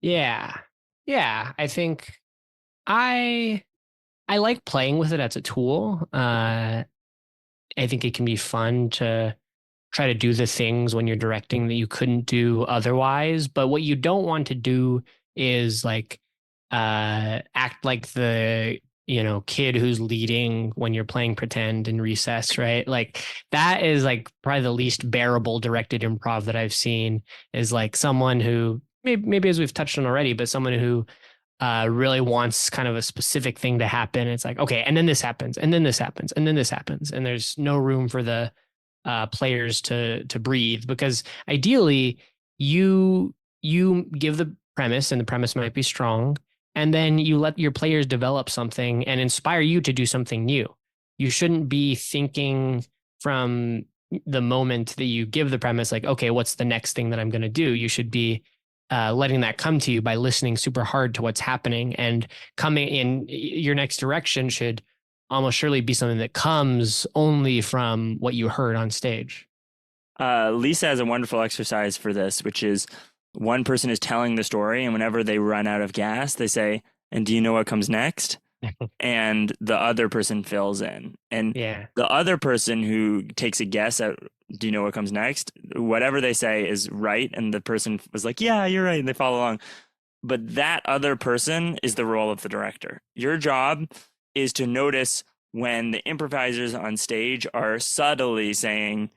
Yeah. I think I like playing with it as a tool. I think it can be fun to try to do the things when you're directing that you couldn't do otherwise. But what you don't want to do is like act like the kid who's leading when you're playing pretend in recess, right? Like that is like probably the least bearable directed improv that I've seen, is like someone who maybe as we've touched on already, but someone who really wants kind of a specific thing to happen. It's like, okay, and then this happens, and then this happens, and then this happens, and there's no room for the players to breathe, because ideally you you give the premise, and the premise might be strong, and then you let your players develop something and inspire you to do something new. You shouldn't be thinking from the moment that you give the premise, like, okay, what's the next thing that I'm going to do? You should be letting that come to you by listening super hard to what's happening, and coming in your next direction should almost surely be something that comes only from what you heard on stage. Lisa has a wonderful exercise for this, which is one person is telling the story, and whenever they run out of gas, they say, "And do you know what comes next?" And the other person fills in. And Yeah. the other person who takes a guess at, "Do you know what comes next?" Whatever they say is right. And the person was like, "Yeah, you're right." And they follow along. But that other person is the role of the director. Your job is to notice when the improvisers on stage are subtly saying,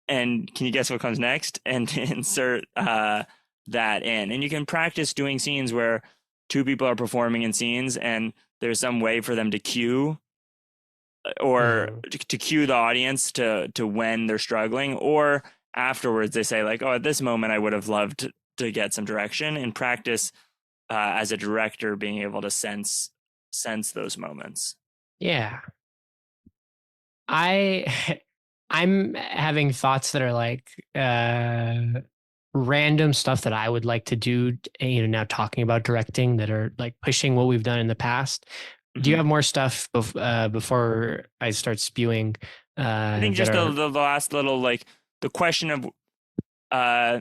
"And can you guess what comes next?" And to insert that in. And you can practice doing scenes where two people are performing in scenes and there's some way for them to cue, or Mhm. to cue the audience to when they're struggling, or afterwards they say like, "Oh, at this moment I would have loved to get some direction," and practice as a director being able to sense those moments. Yeah. I I'm having thoughts that are like random stuff that I would like to do, now talking about directing, that are like pushing what we've done in the past. Do you Hmm. have more stuff before I start spewing I think that just are the last little, like, the question of uh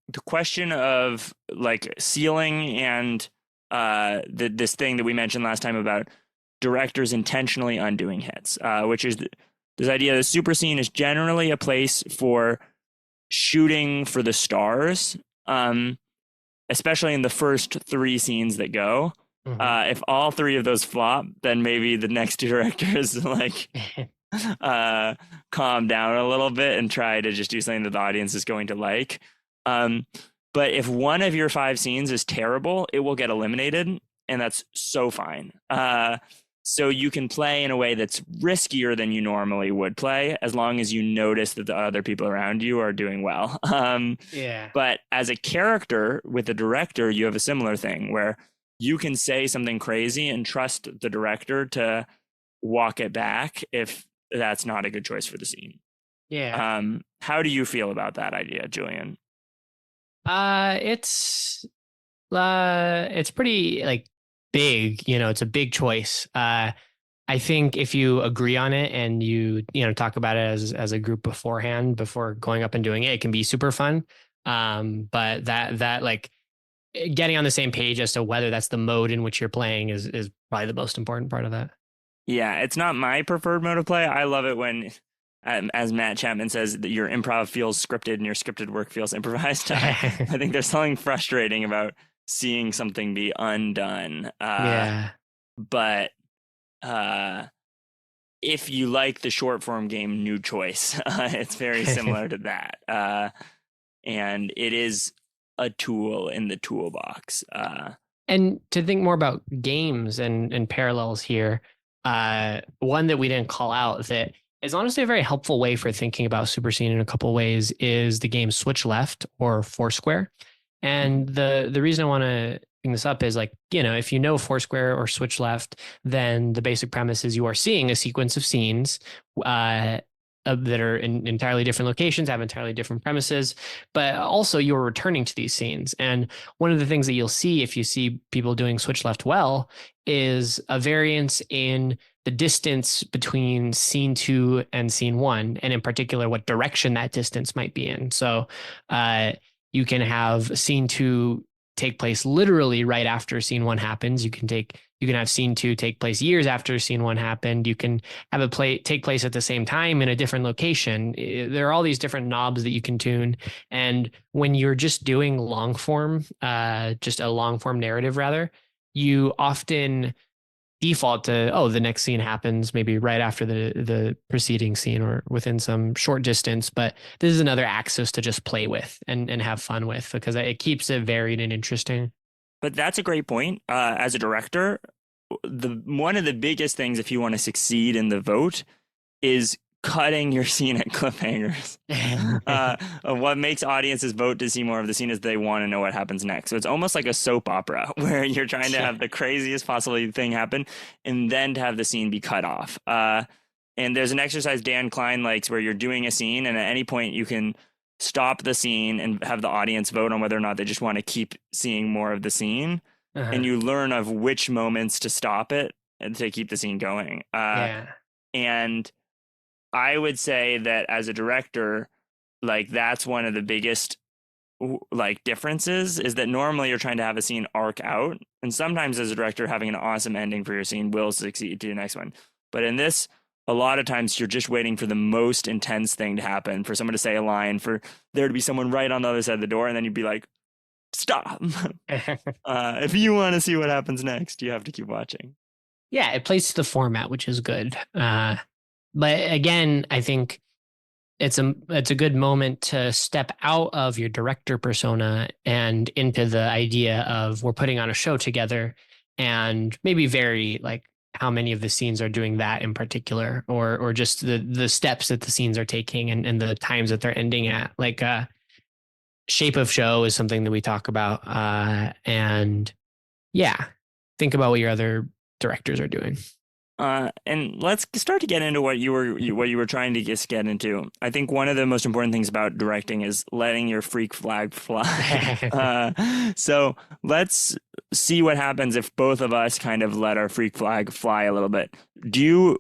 the question of like ceiling, and this thing that we mentioned last time about directors intentionally undoing hits, which is this idea that SuperScene is generally a place for shooting for the stars, um, especially in the first three scenes that go. Mhm. If all three of those flop, then maybe the next two directors like uh, calm down a little bit and try to just do something that the audience is going to like. Um, but if one of your five scenes is terrible, it will get eliminated, and that's so fine. So you can play in a way that's riskier than you normally would play, as long as you notice that the other people around you are doing well. Yeah. But as a character with the director, you have a similar thing where you can say something crazy and trust the director to walk it back if that's not a good choice for the scene. Yeah. How do you feel about that idea, Julian? Uh it's it's pretty like big, it's a big choice. I think if you agree on it and you talk about it as a group beforehand before going up and doing it, it can be super fun. But that like getting on the same page as to whether that's the mode in which you're playing is probably the most important part of that. Yeah, it's not my preferred mode of play. I love it when, as Matt Chapman says, that your improv feels scripted and your scripted work feels improvised. I think there's something frustrating about seeing something be undone. Yeah. But uh, if you like the short form game New Choice, it's very similar to that. And it is a tool in the toolbox. And to think more about games and parallels here, one that we didn't call out that is honestly a very helpful way for thinking about Super Scene in a couple of ways is the game Switch Left or Foursquare. And the reason I want to bring this up is, like, if you know Foursquare or Switch Left, then the basic premise is you are seeing a sequence of scenes uh, that are in entirely different locations, have entirely different premises, but also you're returning to these scenes. And one of the things that you'll see if you see people doing Switch Left well is a variance in the distance between scene two and scene one, and in particular, what direction that distance might be in. So, you can have scene two take place literally right after scene one happens. You can have scene two take place years after scene one happened. You can have it take place at the same time in a different location. There are all these different knobs that you can tune. And when you're just doing long form, just a long form narrative rather, you often default to, oh, the next scene happens maybe right after the preceding scene or within some short distance, but this is another axis to just play with and have fun with, because it keeps it varied and interesting. But that's a great point. As a director, the one of the biggest things if you want to succeed in the vote is cutting your scene at cliffhangers. What makes audiences vote to see more of the scene is they want to know what happens next. So it's almost like a soap opera where you're trying to have the craziest possible thing happen and then to have the scene be cut off. And there's an exercise Dan Klein likes where you're doing a scene, and at any point you can stop the scene and have the audience vote on whether or not they just want to keep seeing more of the scene. And you learn of which moments to stop it and to keep the scene going. Yeah. And I would say that as a director, like that's one of the biggest like differences is that normally you're trying to have a scene arc out, and sometimes as a director having an awesome ending for your scene will succeed to the next one. But in this, a lot of times you're just waiting for the most intense thing to happen, for someone to say a line, for there to be someone right on the other side of the door, and then you'd be like, stop. If you want to see what happens next, you have to keep watching. Yeah, it plays to the format, which is good. But again, I think it's a good moment to step out of your director persona and into the idea of we're putting on a show together, and maybe vary like how many of the scenes are doing that in particular, or just the steps that the scenes are taking, and the times that they're ending at. Like shape of show is something that we talk about. And yeah, think about what your other directors are doing. And let's start to get into what you were trying to just get into. I think one of the most important things about directing is letting your freak flag fly. So let's see what happens if both of us kind of let our freak flag fly a little bit. Do you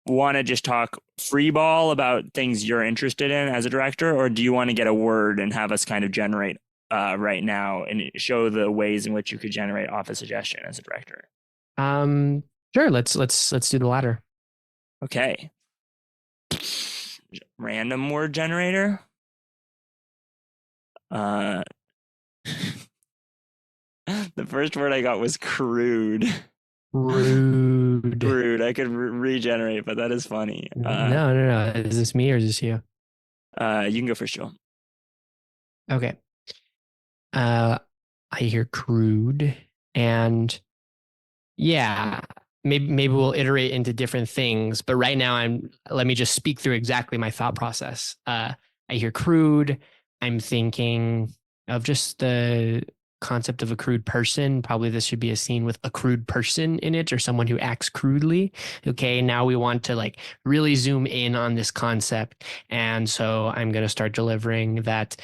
want to just talk free ball about things you're interested in as a director, or do you want to get a word and have us kind of generate right now and show the ways in which you could generate off a suggestion as a director? Sure. Let's do the latter. Okay. Random word generator. The first word I got was crude. Rude. Crude. I could regenerate, but that is funny. No. Is this me or is this you? You can go first, Joel. Okay. I hear crude, and yeah, maybe we'll iterate into different things, but right now let me just speak through exactly my thought process. I hear crude. I'm thinking of just the concept of a crude person. Probably this should be a scene with a crude person in it, or someone who acts crudely. Okay, now we want to like really zoom in on this concept. And so I'm going to start delivering that.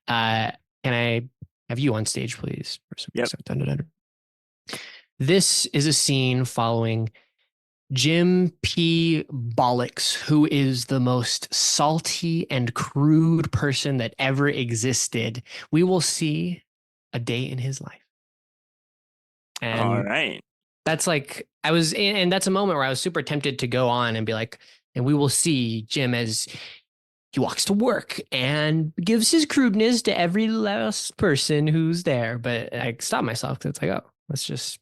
Can I have you on stage, please? Yep. This is a scene following Jim P. Bollocks, who is the most salty and crude person that ever existed. We will see a day in his life. And all right. That's like, and that's a moment where I was super tempted to go on and be like, and we will see Jim as he walks to work and gives his crudeness to every last person who's there. But I stopped myself because it's like, oh, let's just,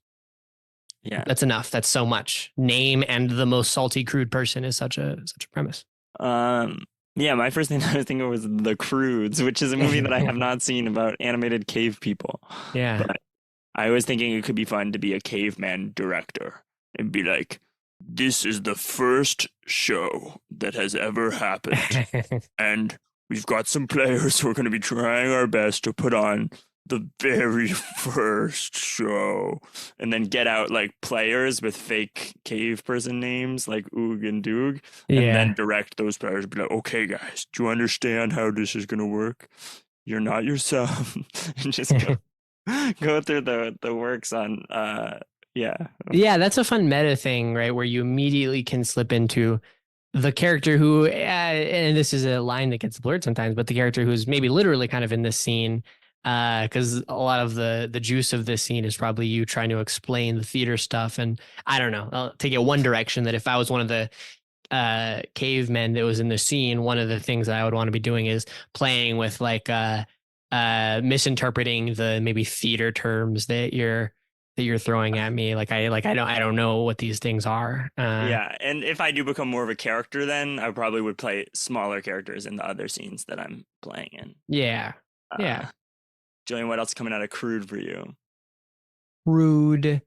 yeah, that's enough. That's so much. Name and the most salty, crude person is such a premise. Yeah, my first thing I was thinking was The Croods, which is a movie that I have not seen about animated cave people. Yeah. But I was thinking it could be fun to be a caveman director and be like, this is the first show that has ever happened. And we've got some players who are going to be trying our best to put on the very first show, and then get out like players with fake cave person names like Oog and Doog, and then direct those players and be like, okay guys, do you understand how this is going to work? You're not yourself. And just go through the works on yeah, that's a fun meta thing, right, where you immediately can slip into the character who and this is a line that gets blurred sometimes, but the character who's maybe literally kind of in this scene, because a lot of the juice of this scene is probably you trying to explain the theater stuff. And I don't know, I'll take it one direction, that if I was one of the cavemen that was in the scene, one of the things that I would want to be doing is playing with like misinterpreting the maybe theater terms that you're throwing at me. Like I don't know what these things are. Yeah, and if I do become more of a character, then I probably would play smaller characters in the other scenes that I'm playing in. Yeah. Julian, what else is coming out of crude for you? Rude.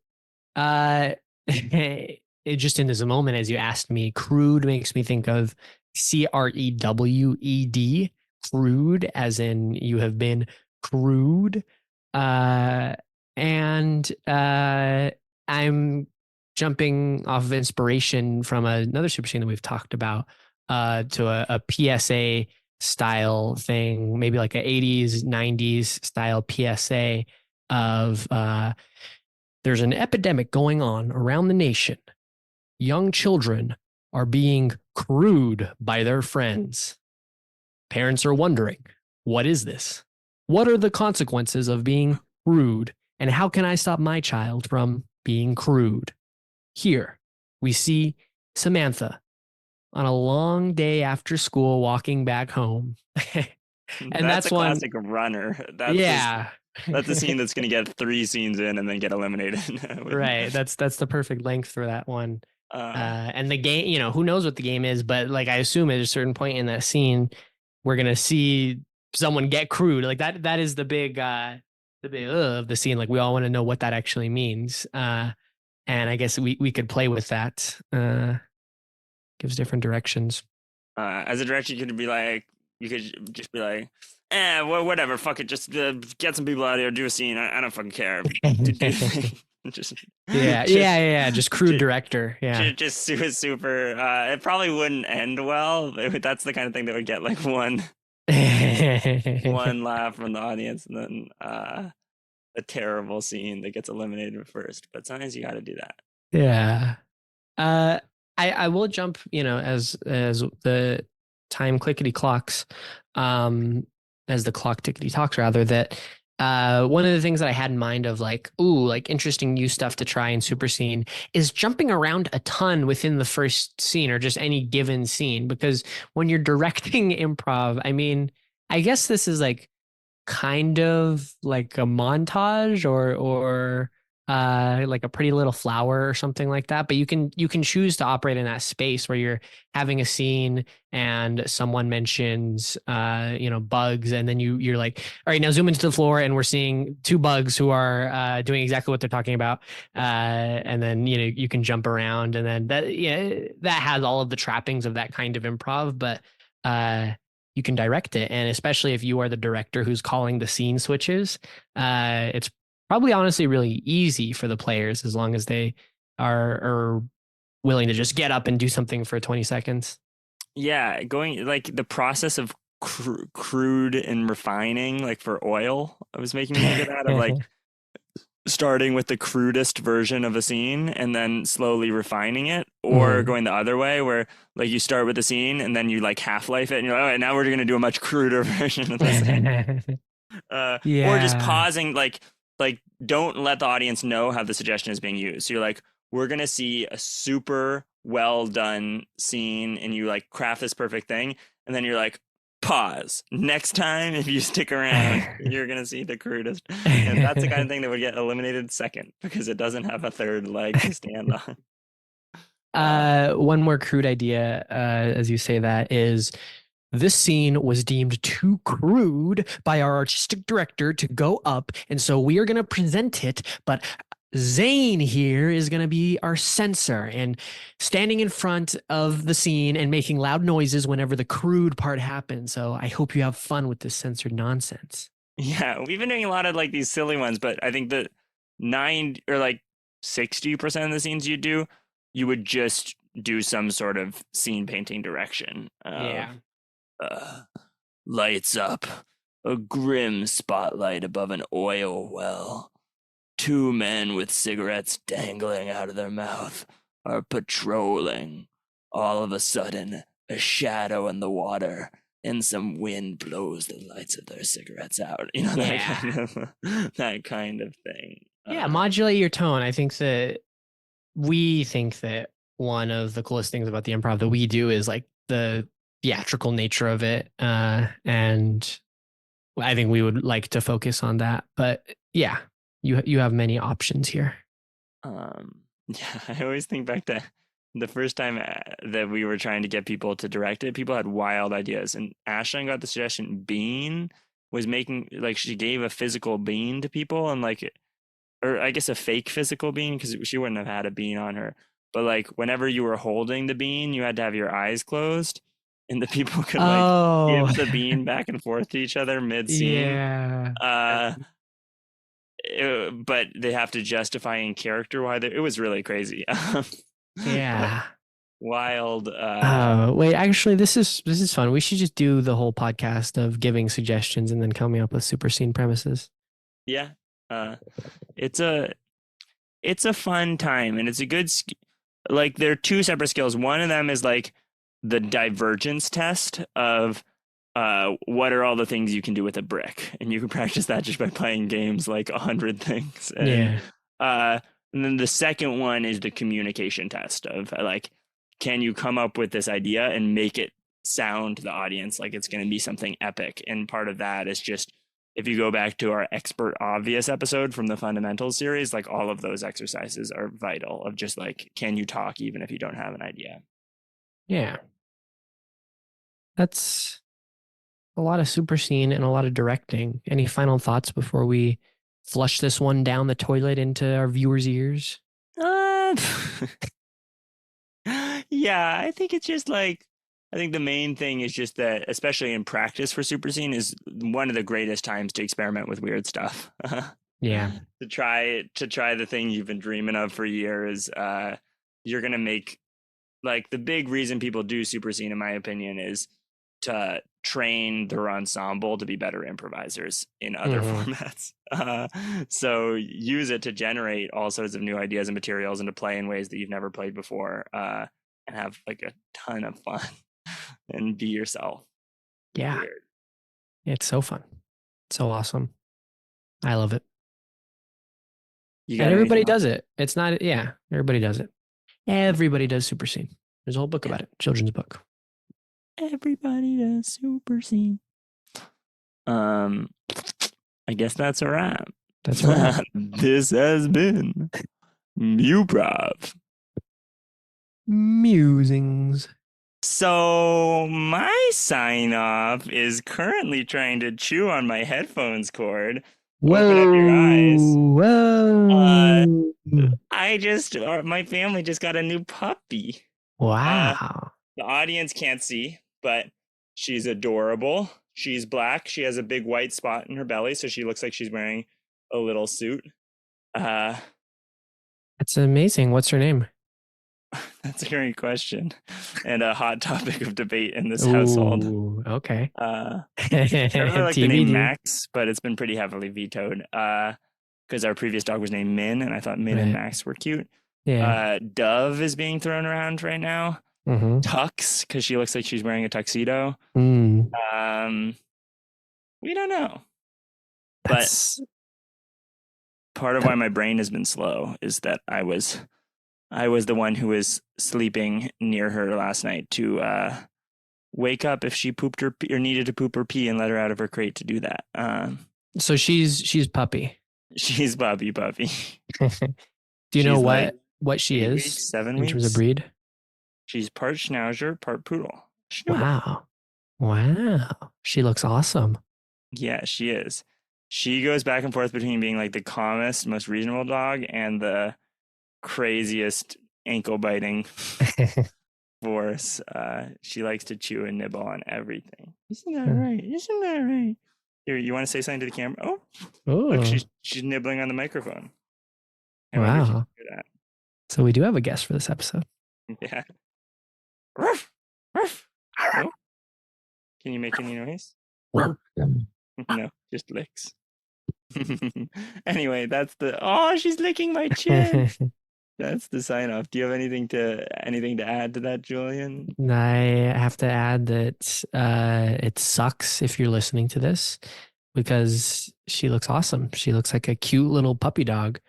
it just in this moment, as you asked me, crude makes me think of CREWED, crude, as in you have been crude. Uh, and I'm jumping off of inspiration from another super scene that we've talked about to a PSA style thing, maybe like a 80s, 90s style PSA of there's an epidemic going on around the nation. Young children are being crude by their friends. Parents are wondering, what is this? What are the consequences of being crude? And how can I stop my child from being crude? Here, we see Samantha on a long day after school walking back home. And That's that's a one, classic runner. yeah. That's a scene that's going to get 3 scenes in and then get eliminated. Right. That's the perfect length for that one. uh, And the game, who knows what the game is, but like I assume at a certain point in that scene, we're gonna see someone get crude. Like that is the big of the scene. Like we all want to know what that actually means. And I guess we could play with that. Gives different directions. as a director, you could just be like, well, whatever, fuck it, just get some people out here, do a scene. I don't fucking care. Do just, Yeah, just, yeah, yeah. Just crude just, director. Yeah. just super. It probably wouldn't end well. That's the kind of thing that would get like one laugh from the audience, and then a terrible scene that gets eliminated first. But sometimes you got to do that. Yeah. Uh, I will jump, as the time clickety clocks, as the clock tickety talks rather, that one of the things that I had in mind of like, ooh, like interesting new stuff to try in Super Scene is jumping around a ton within the first scene or just any given scene. Because when you're directing improv, I mean, I guess this is like kind of like a montage or like a pretty little flower or something like that, but you can choose to operate in that space where you're having a scene and someone mentions bugs, and then you're like, all right, now zoom into the floor and we're seeing two bugs who are doing exactly what they're talking about, and then you can jump around, and then that has all of the trappings of that kind of improv, but you can direct it. And especially if you are the director who's calling the scene switches, it's probably honestly really easy for the players as long as they are willing to just get up and do something for 20 seconds. Yeah, going like the process of crude and refining, like for oil, I was making me think of that of like starting with the crudest version of a scene and then slowly refining it, or Mhm. going the other way where like you start with the scene and then you like half-life it and you're like, all right, now we're going to do a much cruder version of the scene. Or just Yeah. pausing, like don't let the audience know how the suggestion is being used. So you're like, we're gonna see a super well done scene, and you like craft this perfect thing, and then you're like, pause. Next time, if you stick around, you're gonna see the crudest, and that's the kind of thing that would get eliminated second because it doesn't have a third leg to stand on. One more crude idea, as you say that, is this scene was deemed too crude by our artistic director to go up, and so we are going to present it, but Zane here is going to be our censor and standing in front of the scene and making loud noises whenever the crude part happens. So I hope you have fun with this censored nonsense. Yeah, we've been doing a lot of like these silly ones, but I think that 60% of the scenes you do, you would just do some sort of scene painting direction of Yeah. uh, lights up, a grim spotlight above an oil well. Two men with cigarettes dangling out of their mouth are patrolling. All of a sudden, a shadow in the water and some wind blows the lights of their cigarettes out. Yeah. That kind of thing. Yeah. Modulate your tone. I think that we think that one of the coolest things about the improv that we do is like the theatrical nature of it. And I think we would like to focus on that. But yeah, you have many options here. Yeah, I always think back to the first time that we were trying to get people to direct it. People had wild ideas, and Ashlyn got the suggestion. Bean was making like she gave a physical bean to people, and like, or I guess a fake physical bean because she wouldn't have had a bean on her. but like whenever you were holding the bean, you had to have your eyes closed, and the people could like Oh, give the bean back and forth to each other mid scene. yeah. But they have to justify in character why it was really crazy. But Yeah. wild. Wait, actually, this is fun. We should just do the whole podcast of giving suggestions and then coming up with super scene premises. Yeah. It's a fun time, and it's a good like there are two separate skills. One of them is like the divergence test of what are all the things you can do with a brick, and you can practice that just by playing games like 100 things. Yeah. And then the second one is the communication test of like, can you come up with this idea and make it sound to the audience like it's going to be something epic? And part of that is just, if you go back to our expert obvious episode from the fundamentals series, like all of those exercises are vital of just like, can you talk even if you don't have an idea? Yeah. That's a lot of super scene and a lot of directing. Any final thoughts before we flush this one down the toilet into our viewers' ears? Yeah, I think it's just like, I think the main thing is just that, especially in practice for SuperScene, is one of the greatest times to experiment with weird stuff. Yeah. To try the thing you've been dreaming of for years. You're gonna make, like, the big reason people do SuperScene, in my opinion, is to train their ensemble to be better improvisers in other formats. So use it to generate all sorts of new ideas and materials and to play in ways that you've never played before, and have like a ton of fun and be yourself. Yeah. Weird. It's so fun. So awesome. I love it. You And got everybody anything else? does it. It's not, yeah, everybody does it. Everybody does super scene. There's a whole book about it, children's book. Everybody does super scene. I guess that's a wrap. That's right. This has been Muprov. Musings. So my sign off is currently trying to chew on my headphones cord. Open up your eyes. Whoa. My family just got a new puppy. Wow. The audience can't see, but she's adorable. She's black. She has a big white spot in her belly, so she looks like she's wearing a little suit. That's amazing. What's her name? That's a great question, and a hot topic of debate in this household. Okay. I like the name TBD. Max, but it's been pretty heavily vetoed because our previous dog was named Min, and I thought Min and Right. Max were cute. Yeah. Dove is being thrown around right now. Tux, because she looks like she's wearing a tuxedo. Mm. We don't know. That's But part of why my brain has been slow is that I was the one who was sleeping near her last night to wake up if she pooped or needed to poop or pee and let her out of her crate to do that. so she's puppy. She's puppy. Do you know She's like what she 8 is weeks, 7 in terms of weeks? breed? She's part Schnauzer, part poodle. Wow. She looks awesome. Yeah, she is. She goes back and forth between being like the calmest, most reasonable dog and the craziest ankle biting force. She likes to chew and nibble on everything. Isn't that right? Isn't that right? Here, you want to say something to the camera? Oh, look, she's nibbling on the microphone. Wow. So we do have a guest for this episode. Yeah. Ruff, ruff. Oh. Can you make any noise? No, just licks. Anyway, that's she's licking my chin. That's the sign off. Do you have anything to add to that, Julian? I have to add that it sucks if you're listening to this because she looks awesome. She looks like a cute little puppy dog,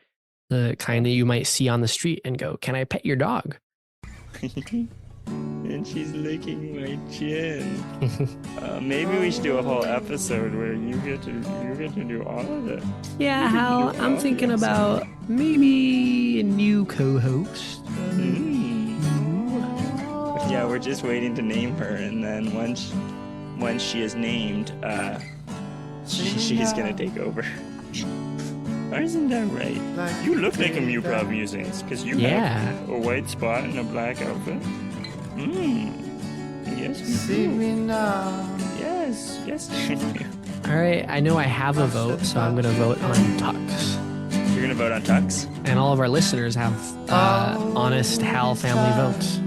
the kind that you might see on the street and go, "Can I pet your dog?" And she's licking my chin. Maybe we should do a whole episode where you get to do all of it. Yeah, Hal, I'm thinking about maybe a new co-host. Yeah, we're just waiting to name her, and then once she is named, she's gonna take over. Or isn't that right? You look like a Muprov Musings because you have a white spot and a black outfit. Yes, you See do. me now. Yes. All right, I know I have a vote, so I'm going to vote on Tux. You're gonna vote on Tux? And all of our listeners have honest Hal family votes.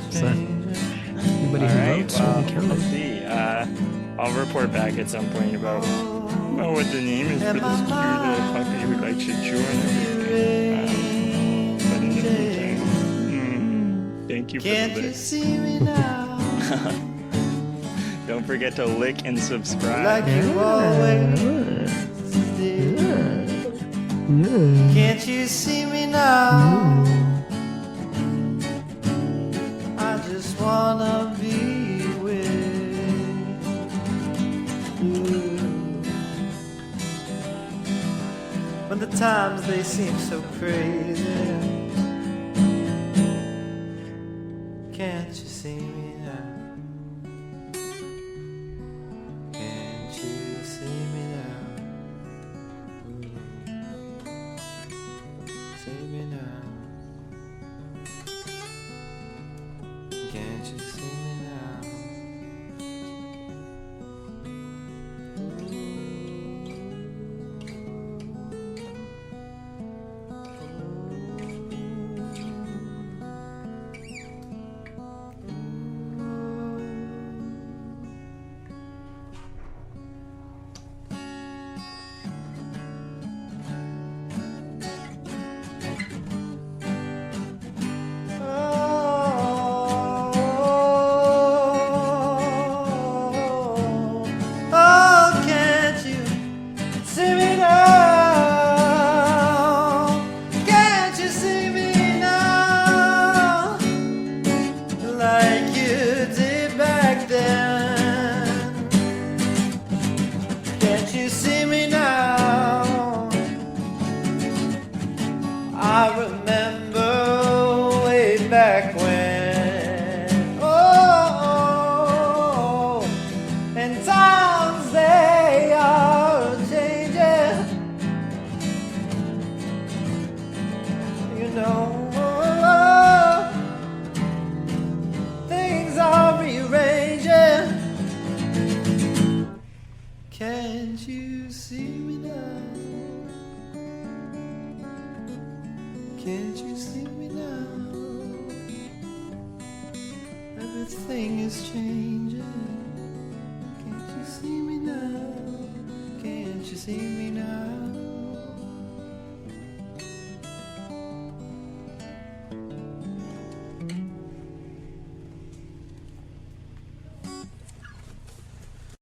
So anybody who votes will be counted. Let's see. I'll report back at some point about what the name is for this cute little puppy who likes to chew and everything. But in the meantime, thank you for Can't the you lick. see me now? Don't forget to lick and subscribe. Like you always did. Can't you see me now? I just wanna be with you. When the times they seem so crazy, can't you see me now? Can't you see me now? See me now. Can't you see me now? Oh, can't you see me now? Can't you see me now? Like you did back then. Can't you see me now? I remember way back when. Oh, and times they are changing. You know, things are rearranging. Can't you see me now? Can't you see me now? Everything is changing. Can't you see me now? Can't you see me now?